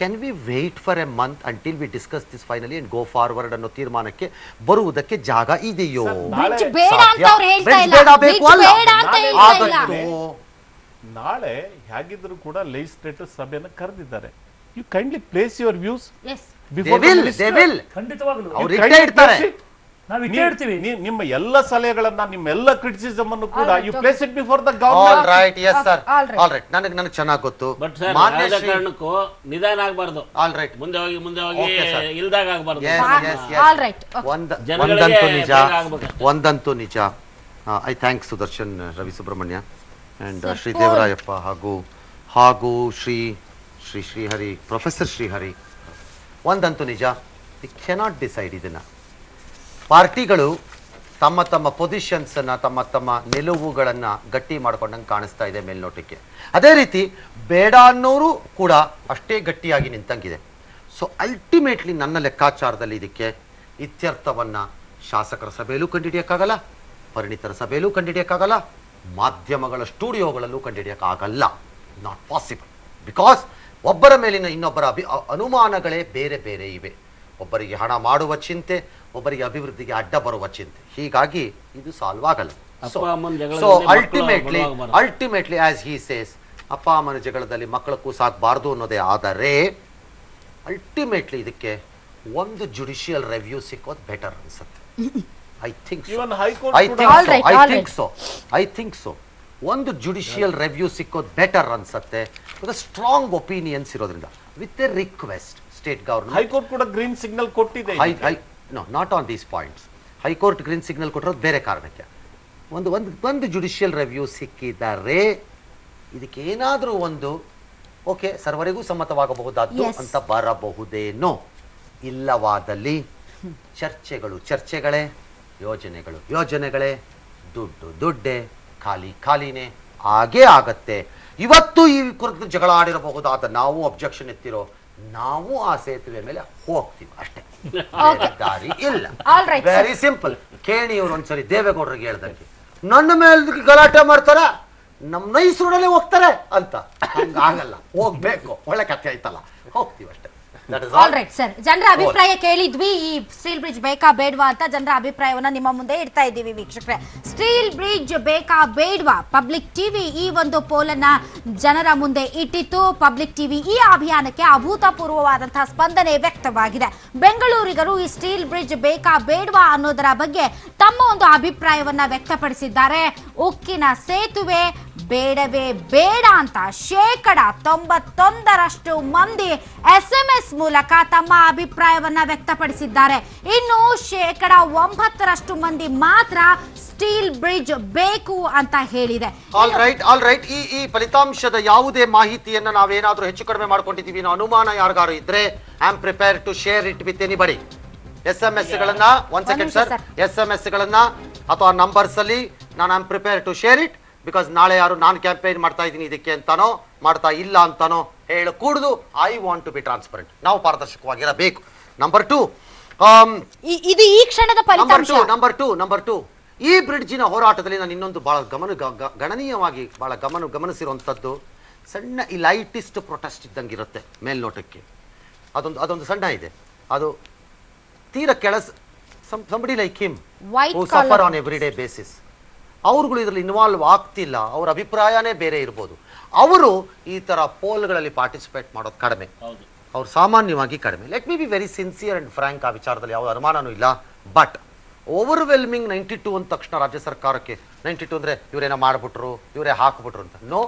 [SPEAKER 3] can we wait for a month until we discuss this finally and go forward ಅನ್ನೋ ತೀರ್ಮಾನಕ್ಕೆ ಬರುವುದಕ್ಕೆ ಜಾಗ ಇದೆಯೋ?
[SPEAKER 2] ನಾಳೆ ಹೇಗಿದ್ರು ಕೂಡ ಲೆಜಿಸ್ಲೇಟಿವ್ ಸಭೆಯನ್ನು ಕರೆದಿದ್ದಾರೆ. You kindly place your views before the minister.
[SPEAKER 4] ಖಂಡಿತವಾಗಲೂ
[SPEAKER 3] ಅವರು ಇಟ್ಟೇ ಇರ್ತಾರೆ.
[SPEAKER 4] ನಾವು ಇಟ್ಟೇ ಇರ್ತೀವಿ.
[SPEAKER 2] ನಿಮ್ಮ ಎಲ್ಲ ಸಲಹೆಗಳನ್ನ ನಿಮ್ಮೆಲ್ಲ ಕ್ರಿಟಿಸಿಸಮ್ ಅನ್ನು ಕೂಡ you place it before the
[SPEAKER 3] all
[SPEAKER 2] government.
[SPEAKER 3] Right, yes sir, all right. ನನಗೆ ಚೆನ್ನಾಗಿ ಗೊತ್ತು.
[SPEAKER 5] ಬಟ್ ಸರ್ ಕಾರಣಕ್ಕೂ ನಿಧಾನ ಆಗಬಾರ್ದು.
[SPEAKER 3] ಆಲ್ ರೈಟ್,
[SPEAKER 5] ಮುಂದೆ ಹೋಗಿ ಇಲ್ದಾಗ ಆಗಬಾರ್ದು.
[SPEAKER 3] ಒಂದಂತೂ ನಿಜ. I thank Sudarshan Ravi Subrahmanya and Shri Devarayappa ಹಾಗೂ ಶ್ರೀಹರಿ, ಪ್ರೊಫೆಸರ್ ಶ್ರೀಹರಿ. ಒಂದಂತೂ ನಿಜ, ವಿ ಕೆನಾಟ್ ಡಿಸೈಡ್. ಇದನ್ನ ಪಾರ್ಟಿಗಳು ತಮ್ಮ ತಮ್ಮ ಪೊಸಿಷನ್ಸ್ ಅನ್ನ, ತಮ್ಮ ನಿಲುವುಗಳನ್ನ ಗಟ್ಟಿ ಮಾಡ್ಕೊಂಡಂಗೆ ಕಾಣಿಸ್ತಾ ಇದೆ ಮೇಲ್ನೋಟಕ್ಕೆ. ಅದೇ ರೀತಿ ಬೇಡ ಅನ್ನೋರು ಕೂಡ ಅಷ್ಟೇ ಗಟ್ಟಿಯಾಗಿ ನಿಂತಂಗಿದೆ. ಸೊ ಅಲ್ಟಿಮೇಟ್ಲಿ ನನ್ನ ಲೆಕ್ಕಾಚಾರದಲ್ಲಿ ಇದಕ್ಕೆ ಇತ್ಯರ್ಥವನ್ನ ಶಾಸಕರ ಸಭೆಯಲ್ಲೂ ಕಂಡುಹಿಡಿಯಕ್ಕಾಗಲ್ಲ, ಪರಿಣಿತರ ಸಭೆಯಲ್ಲೂ ಕಂಡುಹಿಡಿಯಕ್ಕಾಗಲ್ಲ, ಮಾಧ್ಯಮಗಳ ಸ್ಟುಡಿಯೋಗಳಲ್ಲೂ ಕಂಡುಹಿಡಿಯಕ್ಕಾಗಲ್ಲ. Not possible. ಬಿಕಾಸ್ ಒಬ್ಬರ ಮೇಲಿನ ಇನ್ನೊಬ್ಬರ ಅನುಮಾನಗಳೇ ಬೇರೆ ಬೇರೆ ಇವೆ. ಒಬ್ಬರಿಗೆ ಹಣ ಮಾಡುವ ಚಿಂತೆ, ಒಬ್ಬರಿಗೆ ಅಭಿವೃದ್ಧಿಗೆ ಅಡ್ಡ ಬರುವ ಚಿಂತೆ. ಹೀಗಾಗಿ ಇದು ಸಾಲ್ವ್ ಆಗಲ್ಲ. So ultimately as he says, ಅಪ್ಪ ಅಮ್ಮನ ಜಗಳದಲ್ಲಿ ಮಕ್ಕಳ ಕೂಸಾಗಬಾರ್ದು ಅನ್ನೋದೇ ಆದರೆ ಅಲ್ಟಿಮೇಟ್ಲಿ ಇದಕ್ಕೆ ಒಂದು ಜುಡಿಷಿಯಲ್ ರಿವ್ಯೂ ಸಿಕ್ಕೋದು ಬೆಟರ್ ಅನ್ಸುತ್ತೆ. I think so. ಒಂದು ಜುಡಿಷಿಯಲ್ ರಿವ್ಯೂ ಸಿಕ್ಕೋದು ಬೆಟರ್ ಅನ್ಸುತ್ತೆ. ಸ್ಟ್ರಾಂಗ್ ಒಪಿನಿಯನ್ಸ್ ಇರೋದ್ರಿಂದ with a request state government.
[SPEAKER 2] High court ಕೂಡ ಗ್ರೀನ್ ಸಿಗ್ನಲ್ ಕೊಟ್ಟಿದೆ.
[SPEAKER 3] No, not on these points. High court green signal ಕೊಟ್ಟಿರೋದು ಬೇರೆ ಕಾರಣಕ್ಕೆ. ಒಂದು ಜುಡಿಷಿಯಲ್ ರಿವ್ಯೂ ಸಿಕ್ಕಿದ್ದಾರೆ, ಇದಕ್ಕೆ ಏನಾದರೂ ಒಂದು ಓಕೆ ಸರ್ವರಿಗೂ ಸಮ್ಮತವಾಗಬಹುದಾದ್ದು ಅಂತ ಬರಬಹುದೇನೋ. ಇಲ್ಲವಾದಲ್ಲಿ ಚರ್ಚೆಗಳೇ, ಯೋಜನೆಗಳೇ, ದುಡ್ಡೇ, ಖಾಲಿನೇ ಆಗೇ ಆಗತ್ತೆ. ಇವತ್ತು ಈ ಕುರಿತು ಜಗಳ ಆಡಿರಬಹುದಾದ ನಾವು ಅಬ್ಜೆಕ್ಷನ್ ಎತ್ತಿರೋ ನಾವು ಆ ಸೇತುವೆ ಮೇಲೆ ಹೋಗ್ತೀವಿ ಅಷ್ಟೇ, ದಾರಿ ಇಲ್ಲ. Very simple. ಕೇಣಿಯವರು ಒಂದ್ಸರಿ ದೇವೇಗೌಡರಿಗೆ ಹೇಳ್ದಂಗೆ ನನ್ನ ಮೇಲೆ ಗಲಾಟೆ ಮಾಡ್ತಾರ, ನಮ್ ನೈಸ್ ರೋಡಲ್ಲೇ ಹೋಗ್ತಾರೆ ಅಂತ. ಹಂಗಾಗಲ್ಲ, ಹೋಗ್ಬೇಕು. ಒಳ್ಳೆ ಕಥೆ ಆಯ್ತಲ್ಲ, ಹೋಗ್ತೀವಿ ಅಷ್ಟೇ.
[SPEAKER 1] ಸರ್, ಜನರ ಅಭಿಪ್ರಾಯ ಕೇಳಿದ್ವಿ. ಈ ಸ್ಟೀಲ್ ಬ್ರಿಡ್ಜ್ ಬೇಕಾ ಬೇಡವಾ ಅಂತ ಜನರ ಅಭಿಪ್ರಾಯವನ್ನ ನಿಮ್ಮ ಮುಂದೆ ಇಡ್ತಾ ಇದ್ದೀವಿ ವೀಕ್ಷಕರೇ. ಸ್ಟೀಲ್ ಬ್ರಿಡ್ಜ್ ಬೇಕಾ ಬೇಡವಾ? ಪಬ್ಲಿಕ್ ಟಿವಿ ಈ ಒಂದು ಪೋಲನ್ನ ಜನರ ಮುಂದೆ ಇಟ್ಟಿತ್ತು. ಪಬ್ಲಿಕ್ ಟಿವಿ ಈ ಅಭಿಯಾನಕ್ಕೆ ಅಭೂತಪೂರ್ವವಾದಂತಹ ಸ್ಪಂದನೆ ವ್ಯಕ್ತವಾಗಿದೆ. ಬೆಂಗಳೂರಿಗರು ಈ ಸ್ಟೀಲ್ ಬ್ರಿಡ್ಜ್ ಬೇಕಾ ಬೇಡವಾ ಅನ್ನೋದರ ಬಗ್ಗೆ ತಮ್ಮ ಒಂದು ಅಭಿಪ್ರಾಯವನ್ನ ವ್ಯಕ್ತಪಡಿಸಿದ್ದಾರೆ. ಉಕ್ಕಿನ ಸೇತುವೆ ಬೇಡವೇ ಬೇಡ ಅಂತ 91% ಮಂದಿ SMS ಮೂಲಕ ತಮ್ಮ ಅಭಿಪ್ರಾಯವನ್ನ ವ್ಯಕ್ತಪಡಿಸಿದ್ದಾರೆ. ಇನ್ನು 9% ಮಂದಿ ಮಾತ್ರ ಸ್ಟೀಲ್ ಬ್ರಿಡ್ಜ್ ಬೇಕು ಅಂತ ಹೇಳಿದೆ.
[SPEAKER 3] All right. ಈ ಫಲಿತಾಂಶದ ಯಾವುದೇ ಮಾಹಿತಿಯನ್ನ ನಾವೇನಾದ್ರೂ ಹೆಚ್ಚು ಕಡಿಮೆ ಮಾಡ್ಕೊಂಡಿದ್ದೀವಿ ಅನ್ನೋ ಅನುಮಾನ ಯಾರಿಗಾರು ಇದ್ರೆ I am prepare to share it with anybody. SMS ಗಳನ್ನ SMS ಗಳನ್ನ ಅಥವಾ ನಂಬರ್ಸ್ ಅಲ್ಲಿ ನಾನು I am prepare to share it. Because ನಾಳೆ ಯಾರು ನಾನು ಕ್ಯಾಂಪೇನ್ ಮಾಡ್ತಾ ಇದ್ದೀನಿ ಇದಕ್ಕೆ ಅಂತಾನೋ ಮಾಡ್ತಾ ಇಲ್ಲ ಅಂತಾನೋ ಹೇಳಕೂಡದು. I want to be transparent. ನಾವು ಪಾರದರ್ಶಕವಾಗಿರಬೇಕು. ನಂಬರ್ 2,
[SPEAKER 1] ಇದು ಈ ಕ್ಷಣದ ಫಲಿತಾಂಶ.
[SPEAKER 3] ನಂಬರ್ ಟು ಈ ಬ್ರಿಡ್ಜಿನ ಹೋರಾಟದಲ್ಲಿ ನಾನು ಇನ್ನೊಂದು ಬಹಳ ಗಣನೀಯವಾಗಿ ಬಹಳ ಗಮನಿಸಿರುವಂಥದ್ದು, ಸಣ್ಣ ಈ ಲೈಟಿಸ್ಟ್ ಪ್ರೊಟೆಸ್ಟ್ ಇದ್ದಂಗಿರುತ್ತೆ ಮೇಲ್ನೋಟಕ್ಕೆ. ಅದೊಂದು ಸಣ್ಣ ಇದೆ. ಅದು ತೀರ somebody like him who suffer on everyday basis. ಅವ್ರುಗಳು ಇದರಲ್ಲಿ ಇನ್ವಾಲ್ವ್ ಆಗ್ತಿಲ್ಲ, ಅವ್ರ ಅಭಿಪ್ರಾಯನೇ ಬೇರೆ ಇರ್ಬೋದು. ಅವರು ಈ ತರ ಪೋಲ್ಗಳಲ್ಲಿ ಪಾರ್ಟಿಸಿಪೇಟ್ ಮಾಡೋದು ಕಡಿಮೆ, ಅವ್ರು ಸಾಮಾನ್ಯವಾಗಿ ಕಡಿಮೆ. Let me be very sincere and Frank. ಆ ವಿಚಾರದಲ್ಲಿ ಯಾವ ಅನುಮಾನನೂ ಇಲ್ಲ. ಬಟ್ ಓವರ್ವೆಲ್ಮಿಂಗ್ 92 ಅಂದ ತಕ್ಷಣ ರಾಜ್ಯ ಸರ್ಕಾರಕ್ಕೆ 92 ಅಂದ್ರೆ ಇವರೇನೋ ಮಾಡ್ಬಿಟ್ರು, ಇವರೇ ಹಾಕ್ಬಿಟ್ರು ಅಂತ. No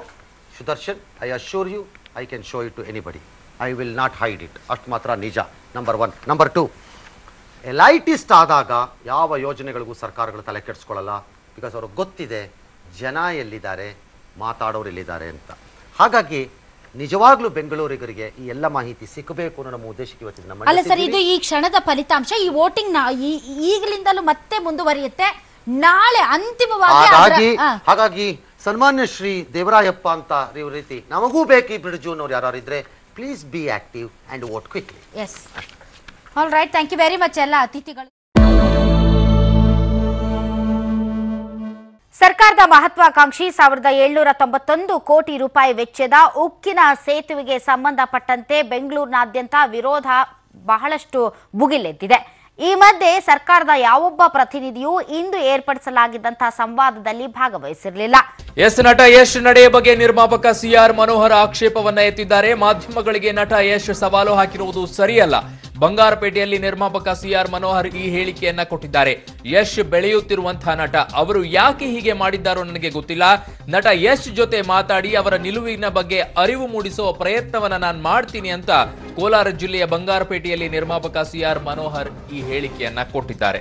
[SPEAKER 3] Sudarshan, I assure you, I can show it to anybody. I will not hide it. ಅಷ್ಟು ಮಾತ್ರ ನಿಜ. ನಂಬರ್ 1. ನಂಬರ್ 2, ಎಲೈಟಿಸ್ಟ್ ಆದಾಗ ಯಾವ ಯೋಜನೆಗಳಿಗೂ ಸರ್ಕಾರಗಳು ತಲೆ ಕೆಡಿಸ್ಕೊಳ್ಳಲ್ಲ. ಬಿಕಾಸ್ ಅವ್ರಿಗೆ ಗೊತ್ತಿದೆ ಜನ ಎಲ್ಲಿದ್ದಾರೆ, ಮಾತಾಡೋರು ಎಲ್ಲಿದ್ದಾರೆ ಅಂತ. ಹಾಗಾಗಿ ನಿಜವಾಗ್ಲೂ ಬೆಂಗಳೂರಿಗರಿಗೆ ಈ ಎಲ್ಲ ಮಾಹಿತಿ ಸಿಕ್ಕಬೇಕು ಅನ್ನೋ ನಮ್ಮ ಉದ್ದೇಶಕ್ಕೆ ಇವತ್ತಿನ
[SPEAKER 1] ಅಲ್ಲ ಸರ್, ಇದು ಈ ಕ್ಷಣದ ಫಲಿತಾಂಶ. ಈ ವೋಟಿಂಗ್ ಈಗಲಿಂದಲೂ ಮತ್ತೆ ಮುಂದುವರಿಯುತ್ತೆ. ನಾಳೆ ಅಂತಿಮವಾಗಿ
[SPEAKER 3] ಹಾಗಾಗಿ ಸನ್ಮಾನ್ಯ ಶ್ರೀ ದೇವರಾಯಪ್ಪ ಅಂತ ಇವ್ರ ರೀತಿ ನಮಗೂ ಬೇಕು ಈ ಬ್ರಿಡ್ಜು ಅನ್ನೋರು ಯಾರಿದ್ರೆ please be active and vote quickly.
[SPEAKER 1] Yes, all right. Thank you very much ಎಲ್ಲ ಅತಿಥಿಗಳು. ಸರ್ಕಾರದ ಮಹತ್ವಾಕಾಂಕ್ಷಿ 1791 ಕೋಟಿ ರೂಪಾಯಿ ವೆಚ್ಚದ ಉಕ್ಕಿನ ಸೇತುವೆಗೆ ಸಂಬಂಧಪಟ್ಟಂತೆ ಬೆಂಗಳೂರಿನಾದ್ಯಂತ ವಿರೋಧ ಬಹಳಷ್ಟು ಭುಗಿಲೆದ್ದಿದೆ. ಈ ಮಧ್ಯೆ ಸರ್ಕಾರದ ಯಾವೊಬ್ಬ ಪ್ರತಿನಿಧಿಯೂ ಇಂದು ಏರ್ಪಡಿಸಲಾಗಿದ್ದಂತಹ ಸಂವಾದದಲ್ಲಿ ಭಾಗವಹಿಸಿರಲಿಲ್ಲ.
[SPEAKER 7] ನಟ ಯಶ್ ನಡೆಯ ಬಗ್ಗೆ ನಿರ್ಮಾಪಕ ಸಿಆರ್ ಮನೋಹರ್ ಆಕ್ಷೇಪವನ್ನ ಎತ್ತಿದ್ದಾರೆ. ಮಾಧ್ಯಮಗಳಿಗೆ ನಟ ಯಶ್ ಸವಾಲು ಹಾಕಿರುವುದು ಸರಿಯಲ್ಲ. ಬಂಗಾರಪೇಟೆಯಲ್ಲಿ ನಿರ್ಮಾಪಕ ಸಿಆರ್ ಮನೋಹರ್ ಈ ಹೇಳಿಕೆಯನ್ನ ಕೊಟ್ಟಿದ್ದಾರೆ. ಯಶ್ ಬೆಳೆಯುತ್ತಿರುವಂತಹ ನಟ, ಅವರು ಯಾಕೆ ಹೀಗೆ ಮಾಡಿದ್ದಾರೋ ನನಗೆ ಗೊತ್ತಿಲ್ಲ. ನಟ ಯಶ್ ಜೊತೆ ಮಾತಾಡಿ ಅವರ ನಿಲುವಿನ ಬಗ್ಗೆ ಅರಿವು ಮೂಡಿಸುವ ಪ್ರಯತ್ನವನ್ನ ನಾನು ಮಾಡ್ತೀನಿ ಅಂತ ಕೋಲಾರ ಜಿಲ್ಲೆಯ ಬಂಗಾರಪೇಟೆಯಲ್ಲಿ ನಿರ್ಮಾಪಕ ಸಿಆರ್ ಮನೋಹರ್ ಈ ಹೇಳಿಕೆಯನ್ನ ಕೊಟ್ಟಿದ್ದಾರೆ.